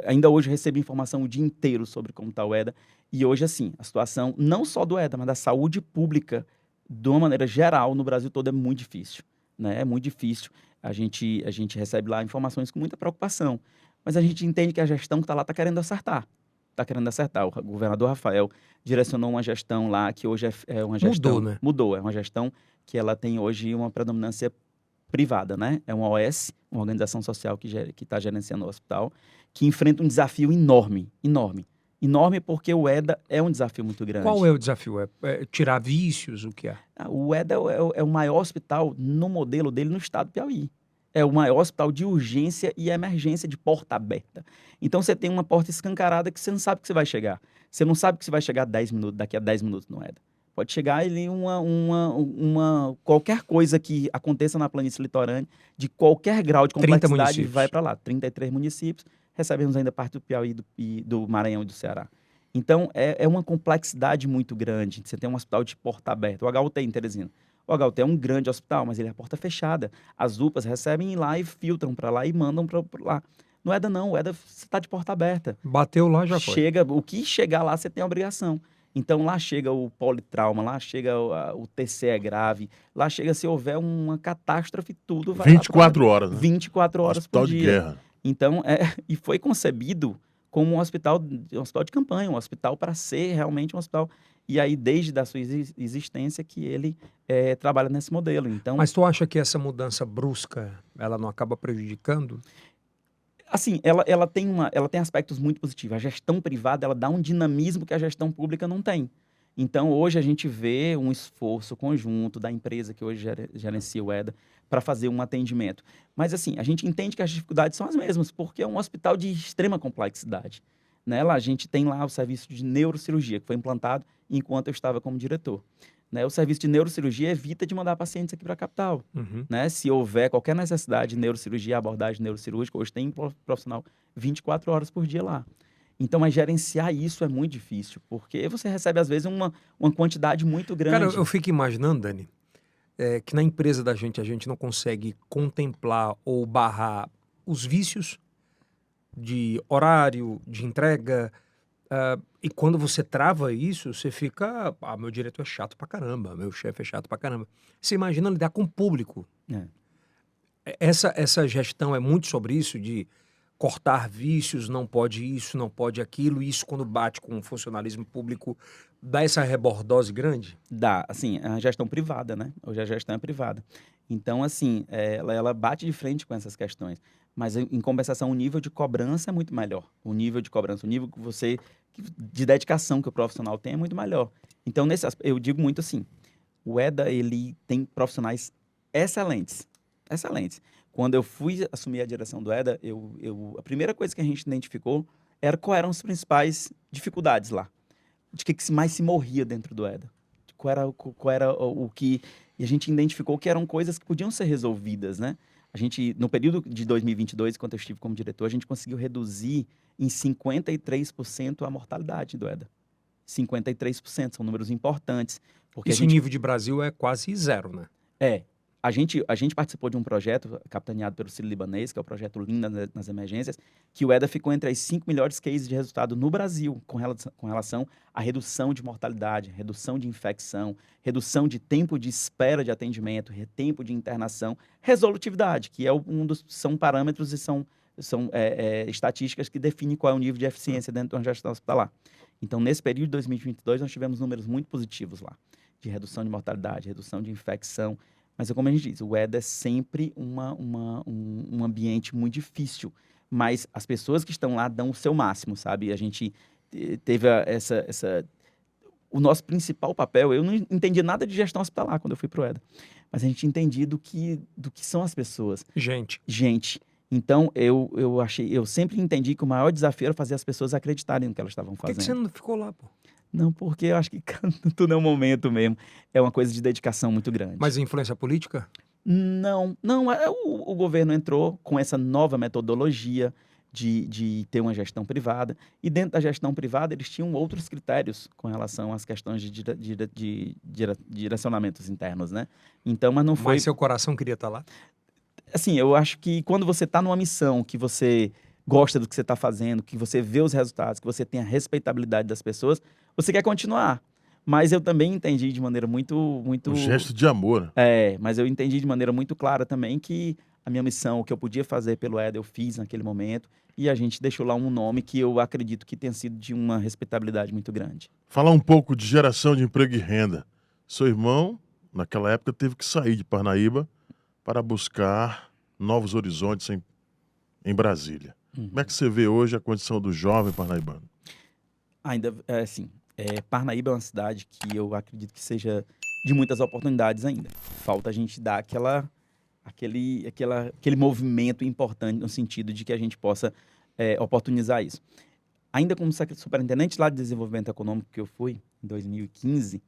ainda hoje recebo informação o dia inteiro sobre como está o EDA. E hoje, assim, a situação não só do EDA, mas da saúde pública, de uma maneira geral, no Brasil todo é muito difícil. Né? É muito difícil. A gente recebe lá informações com muita preocupação. Mas a gente entende que a gestão que está lá está querendo acertar. Está querendo acertar. O governador Rafael direcionou uma gestão lá que hoje é uma gestão... Mudou, né? Mudou. É uma gestão que ela tem hoje uma predominância privada, né? É uma OS, uma organização social que está gerenciando o hospital, que enfrenta um desafio enorme, enorme. Enorme porque o EDA é um desafio muito grande. Qual é o desafio? É tirar vícios? O que é? O EDA é o maior hospital no modelo dele no estado do Piauí. É o maior hospital de urgência e emergência de porta aberta. Então, você tem uma porta escancarada que você não sabe que você vai chegar. Você não sabe que você vai chegar daqui a 10 minutos no EDA. Pode chegar ali qualquer coisa que aconteça na planície litorânea, de qualquer grau de complexidade, vai para lá. 33 municípios, recebemos ainda parte do Piauí, do Maranhão e do Ceará. Então, é uma complexidade muito grande. Você tem um hospital de porta aberta. O HUT em Teresina. O HUT é um grande hospital, mas ele é a porta fechada. As UPAs recebem lá e filtram para lá e mandam para lá. No EDA não, o EDA está de porta aberta. Bateu lá, já foi. O que chegar lá, você tem a obrigação. Então, lá chega o politrauma, lá chega o TCE grave, lá chega se houver uma catástrofe, tudo vai 24 horas, né? 24 horas hospital por dia. De guerra. Então, e foi concebido como um hospital de campanha, um hospital para ser realmente um hospital. E aí, desde a sua existência, que ele trabalha nesse modelo. Então, mas tu acha que essa mudança brusca, ela não acaba prejudicando? Assim, ela tem aspectos muito positivos. A gestão privada, ela dá um dinamismo que a gestão pública não tem. Então, hoje a gente vê um esforço conjunto da empresa que hoje gerencia o EDA para fazer um atendimento. Mas, assim, a gente entende que as dificuldades são as mesmas, porque é um hospital de extrema complexidade. Né? Lá, a gente tem lá o serviço de neurocirurgia, que foi implantado enquanto eu estava como diretor. Né? O serviço de neurocirurgia evita de mandar pacientes aqui para a capital. Uhum. Né? Se houver qualquer necessidade de neurocirurgia, abordagem neurocirúrgica, hoje tem profissional 24 horas por dia lá. Então, mas gerenciar isso é muito difícil, porque você recebe, às vezes, uma quantidade muito grande. Cara, eu fico imaginando, Dani, que na empresa da gente, a gente não consegue contemplar ou barrar os vícios de horário, de entrega. E quando você trava isso, você fica... meu diretor é chato pra caramba, meu chefe é chato pra caramba. Você imagina lidar com o público. Essa gestão é muito sobre isso, de cortar vícios, não pode isso, não pode aquilo. Isso, quando bate com o funcionalismo público, dá essa rebordose grande? Dá. Assim, a gestão privada, né? Hoje a gestão é privada. Então, assim, ela bate de frente com essas questões. Mas, em compensação, o nível de cobrança é muito melhor. O nível de cobrança, o nível de dedicação que o profissional tem é muito melhor. Então, eu digo muito assim, o EDA, ele tem profissionais excelentes. Excelentes. Quando eu fui assumir a direção do EDA, a primeira coisa que a gente identificou era quais eram as principais dificuldades lá. De que mais se morria dentro do EDA. Qual era o que... E a gente identificou que eram coisas que podiam ser resolvidas, né? A gente, no período de 2022, quando eu estive como diretor, a gente conseguiu reduzir em 53% a mortalidade do EDA. 53%, são números importantes. Porque Isso em nível de Brasil é quase zero, né? A gente participou de um projeto capitaneado pelo Sírio-Libanês, que é o projeto Linda nas Emergências, que o EDA ficou entre as 5 melhores cases de resultado no Brasil com relação à redução de mortalidade, redução de infecção, redução de tempo de espera de atendimento, tempo de internação, resolutividade, que é são parâmetros e são estatísticas que definem qual é o nível de eficiência dentro de uma gestão hospitalar. Então, nesse período de 2022, nós tivemos números muito positivos lá, de redução de mortalidade, redução de infecção. Mas, como a gente diz, o EDA é sempre um ambiente muito difícil. Mas as pessoas que estão lá dão o seu máximo, sabe? A gente teve o nosso principal papel... Eu não entendi nada de gestão hospitalar quando eu fui para o EDA. Mas a gente entendia do que são as pessoas. Gente. Então, eu sempre entendi que o maior desafio era fazer as pessoas acreditarem no que elas estavam fazendo. Por que você não ficou lá, pô? Não, porque eu acho que tudo é um momento mesmo. É uma coisa de dedicação muito grande. Mas influência política? Não. O governo entrou com essa nova metodologia de ter uma gestão privada. E dentro da gestão privada, eles tinham outros critérios com relação às questões de direcionamentos internos, né? Então, mas não foi... Mas seu coração queria estar lá? Assim, eu acho que quando você está numa missão, que você gosta do que você está fazendo, que você vê os resultados, que você tem a respeitabilidade das pessoas, você quer continuar. Mas eu também entendi de maneira muito... Um gesto de amor. Mas eu entendi de maneira muito clara também que a minha missão, o que eu podia fazer pelo EDA, eu fiz naquele momento. E a gente deixou lá um nome que eu acredito que tenha sido de uma respeitabilidade muito grande. Falar um pouco de geração de emprego e renda. Seu irmão, naquela época, teve que sair de Parnaíba para buscar novos horizontes em Brasília. Como é que você vê hoje a condição do jovem parnaibano? Ainda, Parnaíba é uma cidade que eu acredito que seja de muitas oportunidades ainda. Falta a gente dar aquele movimento importante no sentido de que a gente possa oportunizar isso. Ainda como superintendente lá de desenvolvimento econômico que eu fui, em 2015,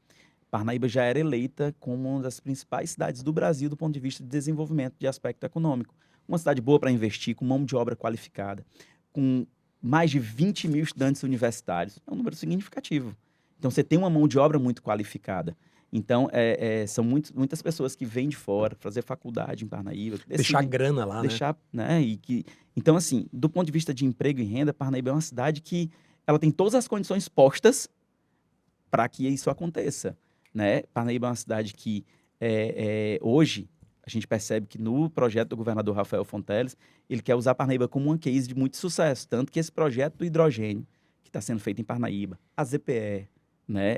Parnaíba já era eleita como uma das principais cidades do Brasil do ponto de vista de desenvolvimento de aspecto econômico. Uma cidade boa para investir, com mão de obra qualificada, com mais de 20 mil estudantes universitários. É um número significativo. Então, você tem uma mão de obra muito qualificada. Então, são muitas pessoas que vêm de fora fazer faculdade em Parnaíba. Deixar grana lá, né? Então, assim, do ponto de vista de emprego e renda, Parnaíba é uma cidade que ela tem todas as condições postas para que isso aconteça. Né? Parnaíba é uma cidade que, hoje, a gente percebe que no projeto do governador Rafael Fonteles, ele quer usar Parnaíba como uma case de muito sucesso. Tanto que esse projeto do hidrogênio, que está sendo feito em Parnaíba, a ZPE, né?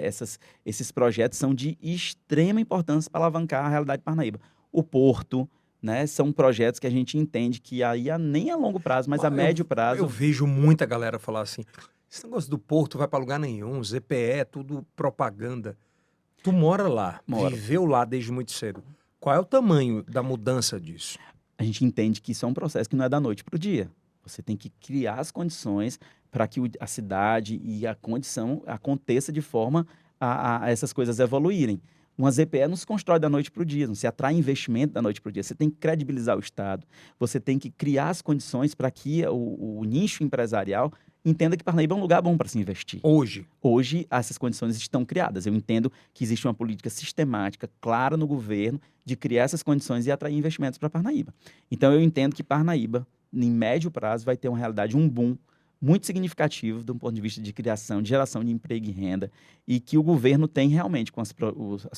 Esses projetos são de extrema importância para alavancar a realidade de Parnaíba. O Porto, né? São projetos que a gente entende que aí nem a longo prazo, mas a médio prazo... Eu vejo muita galera falar assim, esse negócio do Porto vai para lugar nenhum, ZPE, tudo propaganda. Tu mora lá, viveu lá desde muito cedo. Qual é o tamanho da mudança disso? A gente entende que isso é um processo que não é da noite para o dia. Você tem que criar as condições para que a cidade e a condição aconteça de forma a essas coisas evoluírem. Uma ZPE não se constrói da noite para o dia, não se atrai investimento da noite para o dia. Você tem que credibilizar o Estado, você tem que criar as condições para que o nicho empresarial entenda que Parnaíba é um lugar bom para se investir. Hoje, essas condições estão criadas. Eu entendo que existe uma política sistemática, clara no governo, de criar essas condições e atrair investimentos para Parnaíba. Então, eu entendo que Parnaíba, em médio prazo, vai ter uma realidade, um boom muito significativo do ponto de vista de criação, de geração de emprego e renda, e que o governo tem realmente, com as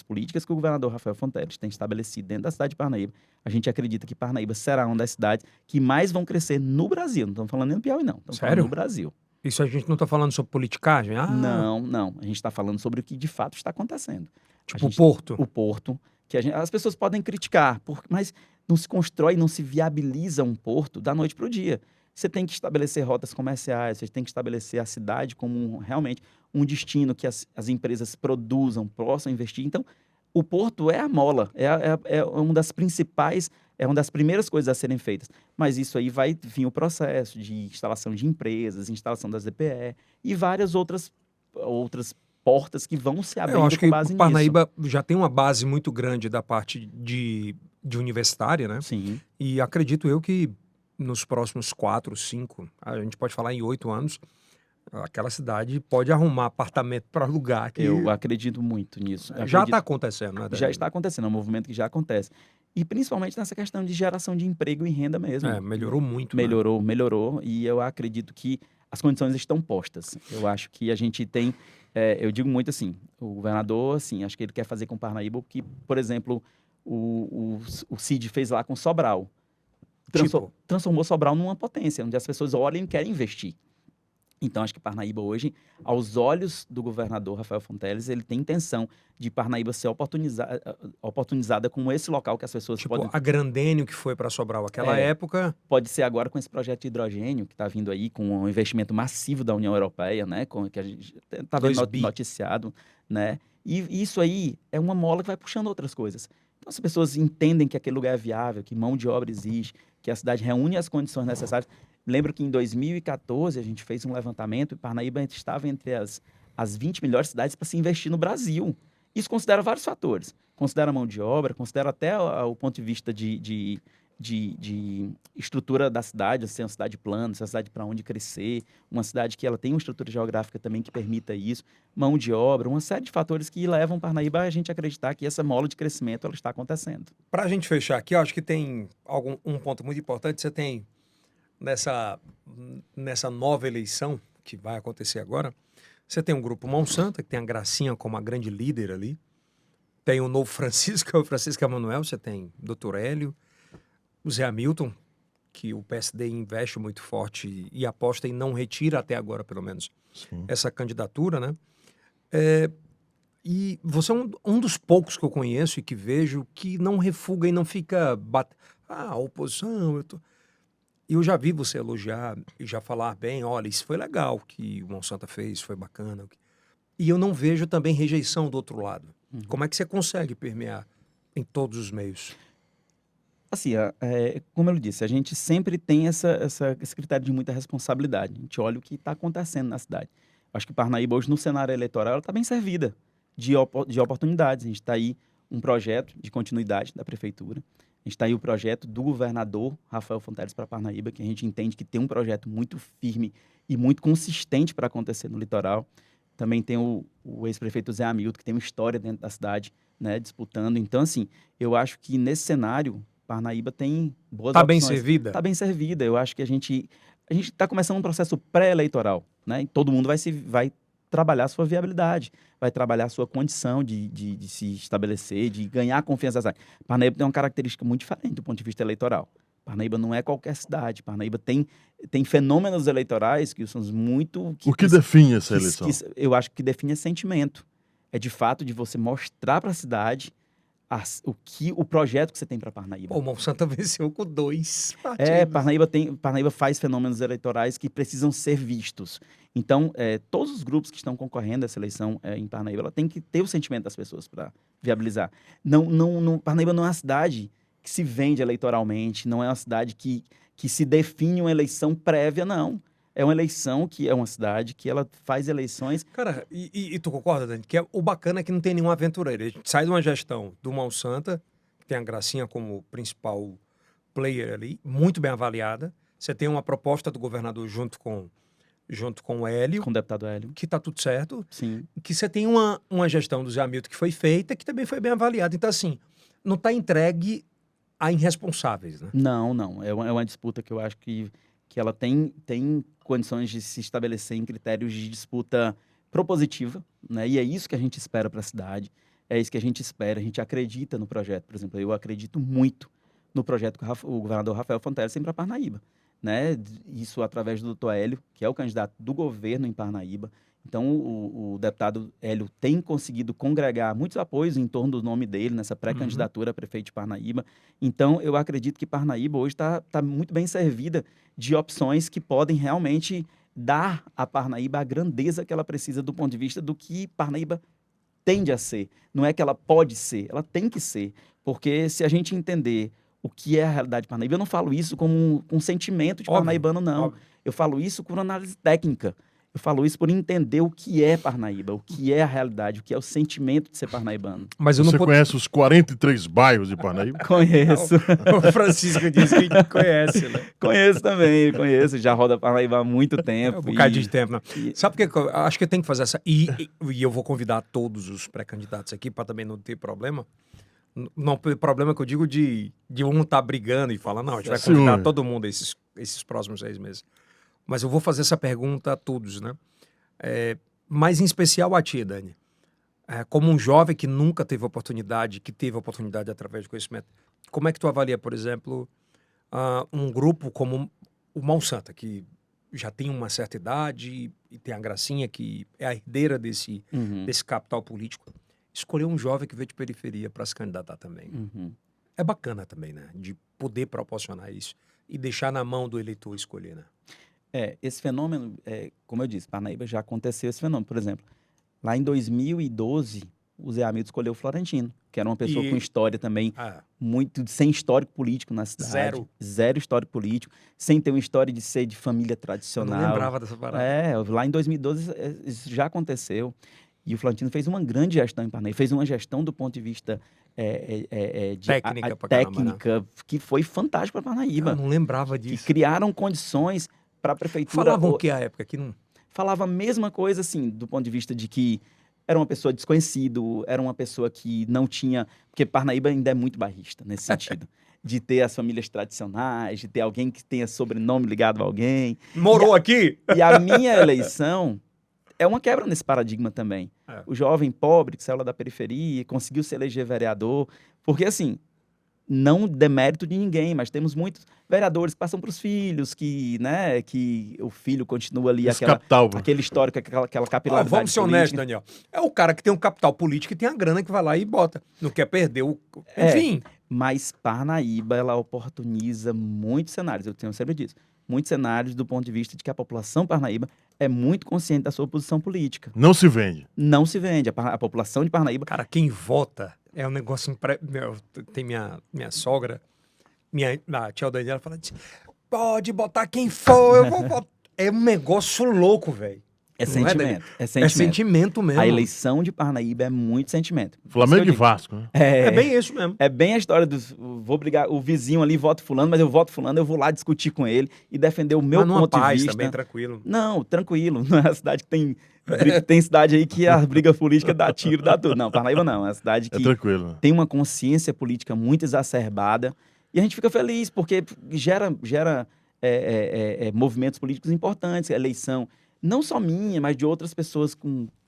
políticas que o governador Rafael Fonteles tem estabelecido dentro da cidade de Parnaíba. A gente acredita que Parnaíba será uma das cidades que mais vão crescer no Brasil. Não estamos falando nem no Piauí, não. Estamos falando no Brasil. Isso a gente não está falando sobre politicagem? Não. A gente está falando sobre o que de fato está acontecendo. Tipo o Porto? O Porto, as pessoas podem criticar, mas não se constrói, não se viabiliza um porto da noite para o dia. Você tem que estabelecer rotas comerciais, você tem que estabelecer a cidade como realmente um destino que as empresas produzam, possam investir. Então, o porto é a mola, é uma das principais, é uma das primeiras coisas a serem feitas. Mas isso aí vai vir o processo de instalação de empresas, instalação das DPE e várias outras portas que vão se Eu abrindo acho com que base nisso. Parnaíba já tem uma base muito grande da parte de universitária, né? Sim. E acredito eu que nos próximos 4, 5, a gente pode falar em 8 anos, aquela cidade pode arrumar apartamento para alugar que Eu acredito muito nisso. Eu já acredito- está acontecendo, né? Já está acontecendo, é um movimento que já acontece. E principalmente nessa questão de geração de emprego e renda mesmo. Melhorou muito. Né? Melhorou. E eu acredito que as condições estão postas. Eu acho que a gente tem... eu digo muito assim, o governador, assim, acho que ele quer fazer com Parnaíba o que, por exemplo, o Cid fez lá com Sobral. Transformou Sobral numa potência, onde as pessoas olham e querem investir. Então, acho que Parnaíba hoje, aos olhos do governador Rafael Fonteles, ele tem intenção de Parnaíba ser oportunizada como esse local que as pessoas podem... a Grandênio que foi para Sobral aquela época... Pode ser agora com esse projeto de hidrogênio que está vindo aí, com um investimento massivo da União Europeia, né? Que a gente está vendo noticiado, né? E isso aí é uma mola que vai puxando outras coisas. Então, as pessoas entendem que aquele lugar é viável, que mão de obra existe, que a cidade reúne as condições necessárias. Lembro que em 2014 a gente fez um levantamento e Parnaíba estava entre as 20 melhores cidades para se investir no Brasil. Isso considera vários fatores. Considera a mão de obra, considera até o ponto de vista de estrutura da cidade, ser uma cidade plana, ser uma cidade para onde crescer, uma cidade que ela tem uma estrutura geográfica também que permita isso, mão de obra, uma série de fatores que levam Parnaíba a gente acreditar que essa mola de crescimento ela está acontecendo. Para a gente fechar aqui, eu acho que tem um ponto muito importante. Você tem nessa nova eleição que vai acontecer agora, você tem um grupo Mão Santa, que tem a Gracinha como a grande líder ali, tem o novo Francisco, o Francisco Emanuel, você tem o Dr. Hélio, o Zé Hamilton, que o PSD investe muito forte e aposta e não retira até agora, pelo menos, essa candidatura, né? E você é um dos poucos que eu conheço e que vejo que não refuga e não fica... oposição, eu já vi você elogiar e já falar bem, olha, isso foi legal que o Mão Santa fez, foi bacana. E eu não vejo também rejeição do outro lado. Como é que você consegue permear em todos os meios? Assim, como eu disse, a gente sempre tem esse critério de muita responsabilidade. A gente olha o que está acontecendo na cidade. Acho que Parnaíba hoje, no cenário eleitoral, está bem servida de oportunidades. A gente está aí um projeto de continuidade da prefeitura. A gente está aí o projeto do governador Rafael Fonteles para Parnaíba, que a gente entende que tem um projeto muito firme e muito consistente para acontecer no litoral. Também tem o ex-prefeito Zé Hamilton, que tem uma história dentro da cidade, né, disputando. Então, assim, eu acho que nesse cenário, Parnaíba tem boas opções. Está bem servida? Está bem servida. Eu acho que a gente está começando um processo pré-eleitoral, né? E todo mundo vai trabalhar a sua viabilidade, vai trabalhar a sua condição de se estabelecer, de ganhar a confiança das áreas. Parnaíba tem uma característica muito diferente do ponto de vista eleitoral. Parnaíba não é qualquer cidade. Parnaíba tem fenômenos eleitorais que são muito... O que define essa eleição? Eu acho que define é sentimento. É de fato de você mostrar para a cidade o projeto que você tem para Parnaíba. O Mão Santa venceu com 2 partidos. Parnaíba faz fenômenos eleitorais que precisam ser vistos. Então, todos os grupos que estão concorrendo a essa eleição em Parnaíba, ela tem que ter o sentimento das pessoas para viabilizar. Parnaíba não é uma cidade que se vende eleitoralmente, não é uma cidade que se define uma eleição prévia, não. É uma eleição que é uma cidade que ela faz eleições... Cara, e tu concorda, Dani? Que o bacana é que não tem nenhum aventureiro. A gente sai de uma gestão do Mão Santa, que tem a Gracinha como principal player ali, muito bem avaliada. Você tem uma proposta do governador junto com o Hélio. Com o deputado Hélio. Que tá tudo certo. Sim. Que você tem uma gestão do Zé Hamilton que foi feita, que também foi bem avaliada. Então, assim, não tá entregue a irresponsáveis, né? Não. É uma disputa que eu acho que ela tem condições de se estabelecer em critérios de disputa propositiva, né? E é isso que a gente espera para a cidade, é isso que a gente espera, a gente acredita no projeto. Por exemplo, eu acredito muito no projeto que o governador Rafael Fonteles tem para Parnaíba, né? Isso através do Dr. Hélio, que é o candidato do governo em Parnaíba, Então, o deputado Hélio tem conseguido congregar muitos apoios em torno do nome dele, nessa pré-candidatura a prefeito de Parnaíba. Então, eu acredito que Parnaíba hoje está muito bem servida de opções que podem realmente dar a Parnaíba a grandeza que ela precisa do ponto de vista do que Parnaíba tende a ser. Não é que ela pode ser, ela tem que ser. Porque se a gente entender o que é a realidade de Parnaíba, eu não falo isso como um sentimento de Óbvio, parnaibano, não. óbvio. Eu falo isso por análise técnica. Eu falo isso por entender o que é Parnaíba, o que é a realidade, o que é o sentimento de ser parnaibano. Mas eu não Você conhece os 43 bairros de Parnaíba? Conheço. O Francisco disse que conhece, né? Conheço também, conheço. Já roda Parnaíba há muito tempo. Um bocadinho de tempo, né? e- Sabe por que eu acho que tem que fazer essa... E eu vou convidar todos os pré-candidatos aqui para também não ter problema. Não ter problema que eu digo de um estar brigando e falar, não, a gente vai convidar Sim. todo mundo esses próximos 6 meses. Mas eu vou fazer essa pergunta a todos, né? Mas em especial a ti, Dani. Como um jovem que nunca teve oportunidade, que teve oportunidade através de conhecimento, como é que tu avalia, por exemplo, um grupo como o Mão Santa, que já tem uma certa idade e tem a Gracinha, que é a herdeira desse capital político, escolher um jovem que veio de periferia para se candidatar também? É bacana também, né? De poder proporcionar isso e deixar na mão do eleitor escolher, né? Esse fenômeno, como eu disse, Parnaíba já aconteceu esse fenômeno. Por exemplo, lá em 2012, o Zé Hamilton escolheu o Florentino, que era uma pessoa com história também sem histórico político na cidade. Zero histórico político, sem ter uma história de ser de família Eu tradicional. não lembrava dessa parada. Lá em 2012 isso já aconteceu. E o Florentino fez uma grande gestão em Parnaíba, fez uma gestão do ponto de vista de Técnica pra caramba, né? técnica, que foi fantástica para Eu Parnaíba. não lembrava Que disso. criaram condições para a prefeitura. Falavam o que a época? Que não... Falava a mesma coisa, assim, do ponto de vista de que era uma pessoa desconhecido, era uma pessoa que não tinha... Porque Parnaíba ainda é muito bairrista, nesse sentido. De ter as famílias tradicionais, de ter alguém que tenha sobrenome ligado a alguém. Morou aqui? E a minha eleição é uma quebra nesse paradigma também. O jovem pobre que saiu lá da periferia, conseguiu se eleger vereador. Porque, assim, não demérito de ninguém, mas temos muitos vereadores que passam para os filhos, que o filho continua ali aquele histórico, aquela capilaridade Vamos ser honestos, política. Daniel. É o cara que tem um capital político e tem a grana que vai lá e bota. Não quer perder o... Enfim. Mas Parnaíba, ela oportuniza muitos cenários, eu tenho sempre disso. Muitos cenários do ponto de vista de que a população Parnaíba é muito consciente da sua posição política. Não se vende. Não se vende. A população de Parnaíba... Cara, quem vota é um negócio... Tem minha sogra, a tia Daniela fala assim, pode botar quem for, eu vou votar. É um negócio louco, velho. É Não sentimento. É sentimento mesmo. A eleição de Parnaíba é muito sentimento. Flamengo e Vasco, né? É bem isso mesmo. É bem a história dos... Vou brigar, o vizinho ali vota fulano, mas eu voto fulano, eu vou lá discutir com ele e defender o meu ponto de vista. Também, tranquilo. Não, tranquilo. Não é a cidade que tem cidade aí que a briga política dá tiro, dá tudo. Não, Parnaíba não. É uma cidade que tranquilo. tem uma consciência política muito exacerbada e a gente fica feliz porque gera movimentos políticos importantes, a eleição... Não só minha, mas de outras pessoas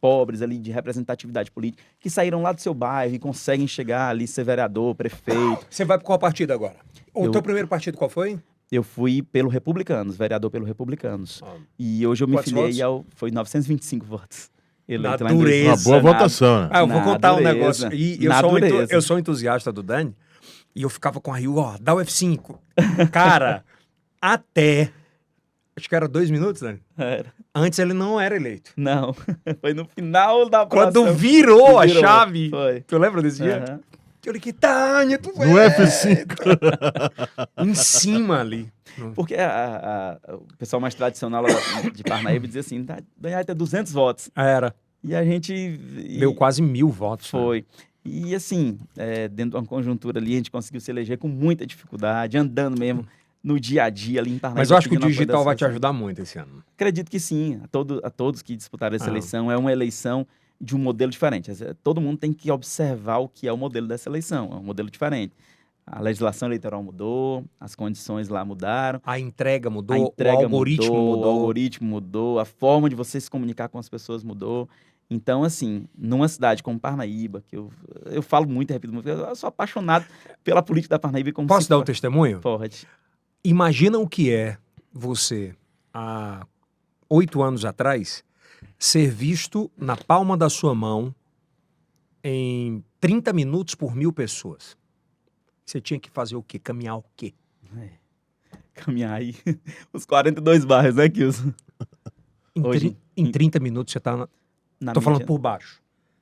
pobres ali, de representatividade política, que saíram lá do seu bairro e conseguem chegar ali, ser vereador, prefeito. Você vai para qual partido agora? O teu primeiro partido qual foi? Eu fui pelo Republicanos, vereador pelo Republicanos. E hoje eu me filiei foi 925 votos. Na dureza. Uma boa votação, né? Eu vou contar um negócio. E eu sou entusiasta do Dani, e eu ficava com a Rio, dá o F5. Cara, até... Acho que era 2 minutos, Dani? Era. Antes ele não era eleito. Não, foi no final da apuração. Quando virou a chave. Foi. Tu lembra desse dia? Eu falei, Tânia, tu No F5. Em cima ali. Porque o pessoal mais tradicional lá de Parnaíba dizia assim, Daniel tem 200 votos. Era. E a gente... Deu quase 1000 votos. Foi. Né? E assim, dentro de uma conjuntura ali, a gente conseguiu se eleger com muita dificuldade, andando mesmo no dia a dia ali em Parnaíba. Mas eu acho que o digital vai te ajudar muito esse ano. Acredito que sim. A todos que disputaram essa eleição, é uma eleição de um modelo diferente. Todo mundo tem que observar o que é o modelo dessa eleição. É um modelo diferente. A legislação eleitoral mudou, as condições lá mudaram. A entrega mudou, o algoritmo mudou. A forma de você se comunicar com as pessoas mudou. Então, assim, numa cidade como Parnaíba, que eu falo muito e repito muito, eu sou apaixonado pela política da Parnaíba. Posso dar um testemunho? Pode. Imagina o que é você, há 8 anos atrás, ser visto na palma da sua mão em 30 minutos por 1.000 pessoas. Você tinha que fazer o quê? Caminhar o quê? Caminhar aí os 42 bairros, né, Kilson? Em 30 minutos você está... Tô falando mídia, por baixo.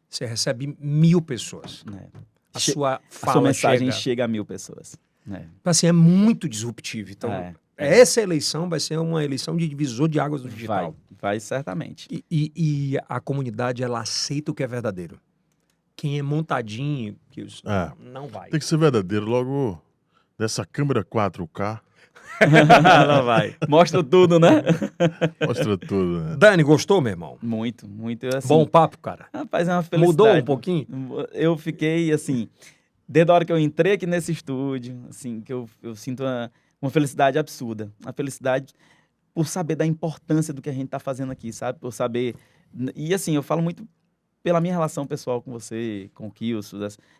Você recebe 1.000 pessoas. né? A sua A fala sua mensagem chega... chega a 1.000 pessoas. Né? Assim, é muito disruptivo. Então, É. essa eleição vai ser uma eleição de divisor de águas do digital. Vai certamente. E a comunidade, ela aceita o que é verdadeiro. Quem é montadinho, não vai. Tem que ser verdadeiro. Logo, nessa câmera 4K, Não vai. Mostra tudo, né? mostra tudo, né? Dani, gostou, meu irmão? Muito, muito. Assim, Bom papo, cara. rapaz, é uma felicidade. Mudou um pouquinho? Eu fiquei, assim, desde a hora que eu entrei aqui nesse estúdio, assim, que eu sinto uma felicidade absurda. Uma felicidade por saber da importância do que a gente tá fazendo aqui, sabe? Por saber... E, assim, eu falo muito pela minha relação pessoal com você, com o Kilson,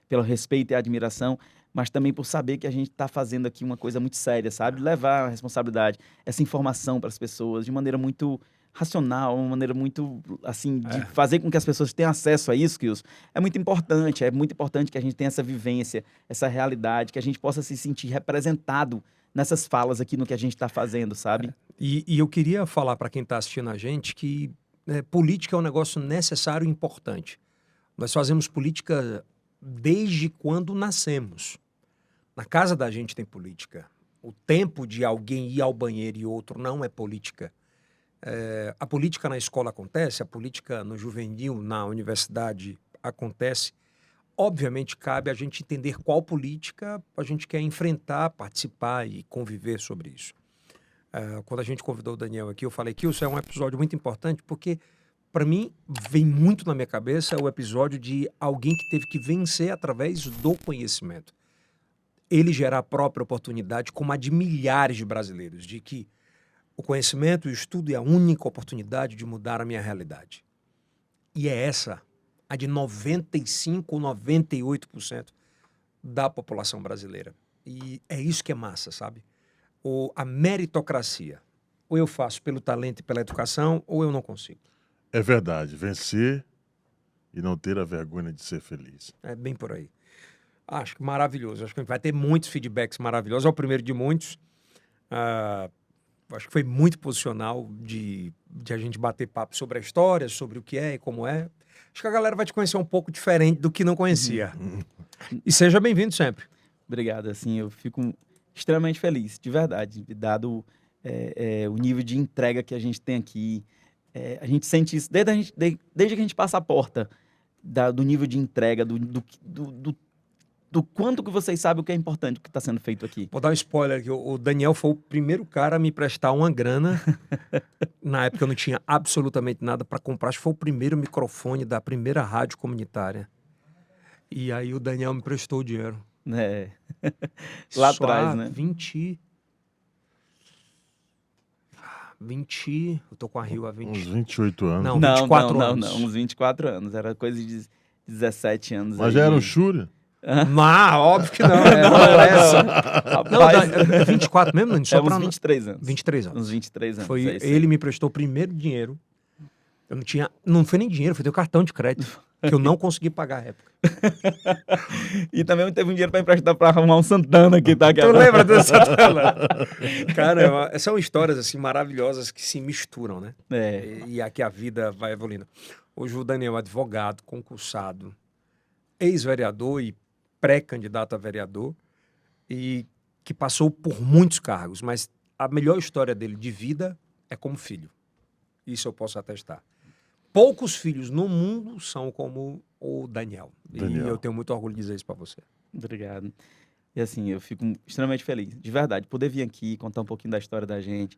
pelo respeito e admiração, mas também por saber que a gente está fazendo aqui uma coisa muito séria, sabe? Levar a responsabilidade, essa informação para as pessoas de maneira muito racional, uma maneira muito, assim, de fazer com que as pessoas tenham acesso a isso, Kilson. É muito importante que a gente tenha essa vivência, essa realidade, que a gente possa se sentir representado nessas falas aqui no que a gente está fazendo, sabe? E eu queria falar para quem está assistindo a gente que política é um negócio necessário e importante. Nós fazemos política desde quando nascemos. Na casa da gente tem política. O tempo de alguém ir ao banheiro e outro não é política. A política na escola acontece, a política no juvenil, na universidade acontece. Obviamente, cabe a gente entender qual política a gente quer enfrentar, participar e conviver sobre isso. Quando a gente convidou o Daniel aqui, eu falei que isso é um episódio muito importante porque, para mim, vem muito na minha cabeça o episódio de alguém que teve que vencer através do conhecimento. Ele gerar a própria oportunidade, como a de milhares de brasileiros, de que o conhecimento e o estudo é a única oportunidade de mudar a minha realidade. E é essa a de 95% ou 98% da população brasileira. E é isso que é massa, sabe? A meritocracia. Ou eu faço pelo talento e pela educação, ou eu não consigo. É verdade. Vencer e não ter a vergonha de ser feliz. É bem por aí. Acho que maravilhoso. Acho que vai ter muitos feedbacks maravilhosos. É o primeiro de muitos. Acho que foi muito posicional de a gente bater papo sobre a história, sobre o que é e como é. Acho que a galera vai te conhecer um pouco diferente do que não conhecia. E seja bem-vindo sempre. Obrigado, assim, eu fico extremamente feliz, de verdade, dado o nível de entrega que a gente tem aqui. A gente sente isso desde que a gente passa a porta do nível de entrega, do quanto que vocês sabem o que é importante, o que está sendo feito aqui. Vou dar um spoiler aqui. O Daniel foi o primeiro cara a me prestar uma grana. Na época eu não tinha absolutamente nada para comprar. Acho que foi o primeiro microfone da primeira rádio comunitária. E aí o Daniel me prestou o dinheiro. Lá Só atrás, né? 20... Eu tô com a Rio há 20... Uns 28 anos. Não, 24 anos. Não, uns 24 anos. Era coisa de 17 anos. Mas aí. já era um Shuri? Óbvio que não. Não era essa. Rapaz, Não, 24 mesmo, Nani? Só uns pra... 23 anos. 23 anos. Uns 23 anos. Foi, é isso aí. ele me prestou o primeiro dinheiro. Eu não tinha... Não foi nem dinheiro, foi teu cartão de crédito. Que eu não consegui pagar à época. E também teve um dinheiro para emprestar para arrumar um Santana que tá aqui. Tu lembra dessa tela? Cara, são histórias assim maravilhosas que se misturam, né? E aqui a vida vai evoluindo. Hoje o Daniel é advogado, concursado, ex-vereador e pré-candidato a vereador e que passou por muitos cargos, mas a melhor história dele de vida é como filho. Isso eu posso atestar. Poucos filhos no mundo são como o Daniel. E eu tenho muito orgulho de dizer isso para você. Obrigado. E assim, eu fico extremamente feliz, de verdade, poder vir aqui contar um pouquinho da história da gente,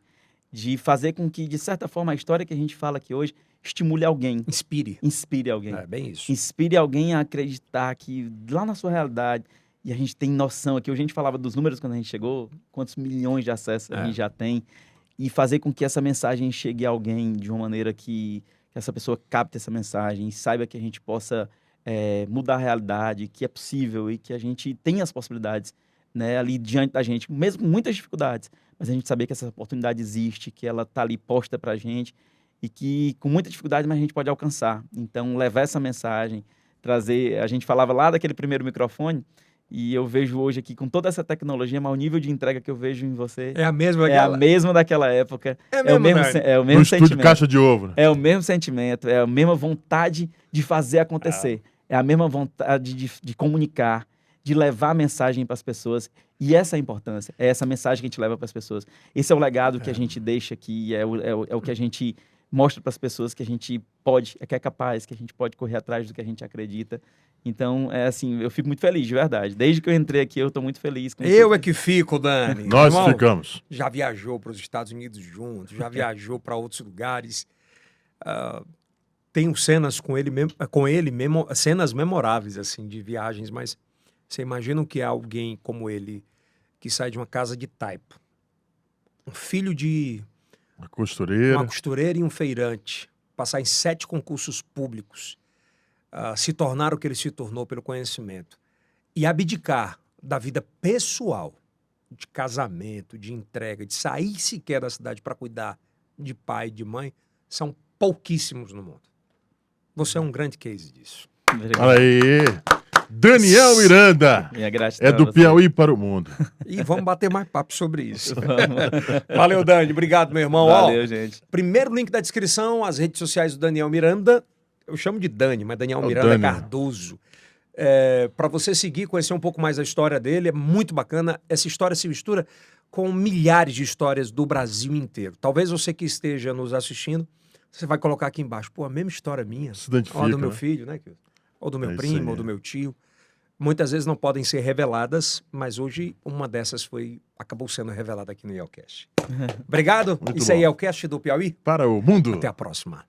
de fazer com que, de certa forma, a história que a gente fala aqui hoje estimule alguém. Inspire alguém. É bem isso. Inspire alguém a acreditar que lá na sua realidade, e a gente tem noção aqui, hoje a gente falava dos números quando a gente chegou, quantos milhões de acessos a gente já tem, e fazer com que essa mensagem chegue a alguém de uma maneira que essa pessoa capte essa mensagem e saiba que a gente possa mudar a realidade, que é possível e que a gente tem as possibilidades, né, ali diante da gente, mesmo com muitas dificuldades, mas a gente saber que essa oportunidade existe, que ela está ali posta para a gente e que com muita dificuldade mas a gente pode alcançar. Então, levar essa mensagem, trazer... A gente falava lá daquele primeiro microfone e eu vejo hoje aqui com toda essa tecnologia, mas o nível de entrega que eu vejo em você É a mesma é a mesma daquela época. É É o mesmo, Nerd? é o No mesmo estúdio sentimento. Caixa de Ovo, né? É o mesmo sentimento, é a mesma vontade de fazer acontecer. É a mesma vontade de comunicar, de levar a mensagem para as pessoas. E essa é a importância, é essa mensagem que a gente leva para as pessoas. Esse é o legado que a gente deixa aqui, é o que a gente mostra para as pessoas que a gente pode, que é capaz, que a gente pode correr atrás do que a gente acredita. Então, é assim, eu fico muito feliz, de verdade. Desde que eu entrei aqui, eu estou muito feliz. Com Eu tudo. é que fico, Dani. Nós Irmão, ficamos. já viajou para os Estados Unidos juntos, já viajou para outros lugares. Tenho cenas com ele mesmo, cenas memoráveis assim de viagens, mas você imagina o que é alguém como ele que sai de uma casa de taipo, um filho de Uma costureira. uma costureira e um feirante, passar em 7 concursos públicos, se tornar o que ele se tornou pelo conhecimento e abdicar da vida pessoal, de casamento, de entrega, de sair sequer da cidade para cuidar de pai e de mãe, são pouquíssimos no mundo. Você é um grande case disso. Olha aí. Daniel Miranda. Minha gratidão É a do você. Piauí para o mundo. E vamos bater mais papo sobre isso. Vamos. Valeu, Dani. Obrigado, meu irmão. Valeu, Ó, gente. primeiro link da descrição, as redes sociais do Daniel Miranda. Eu chamo de Dani, mas Daniel É o Miranda Dani. Cardoso. Para você seguir, conhecer um pouco mais a história dele, é muito bacana. Essa história se mistura com milhares de histórias do Brasil inteiro. Talvez você que esteja nos assistindo, você vai colocar aqui embaixo, pô, a mesma história minha. Se identifica, Ou do meu né? filho, né? Ou do meu É isso primo, aí. ou do meu tio. Muitas vezes não podem ser reveladas, mas hoje uma dessas acabou sendo revelada aqui no Yelcast. Obrigado. Muito Isso aí bom. é o Cast do Piauí. Para o mundo. Até a próxima.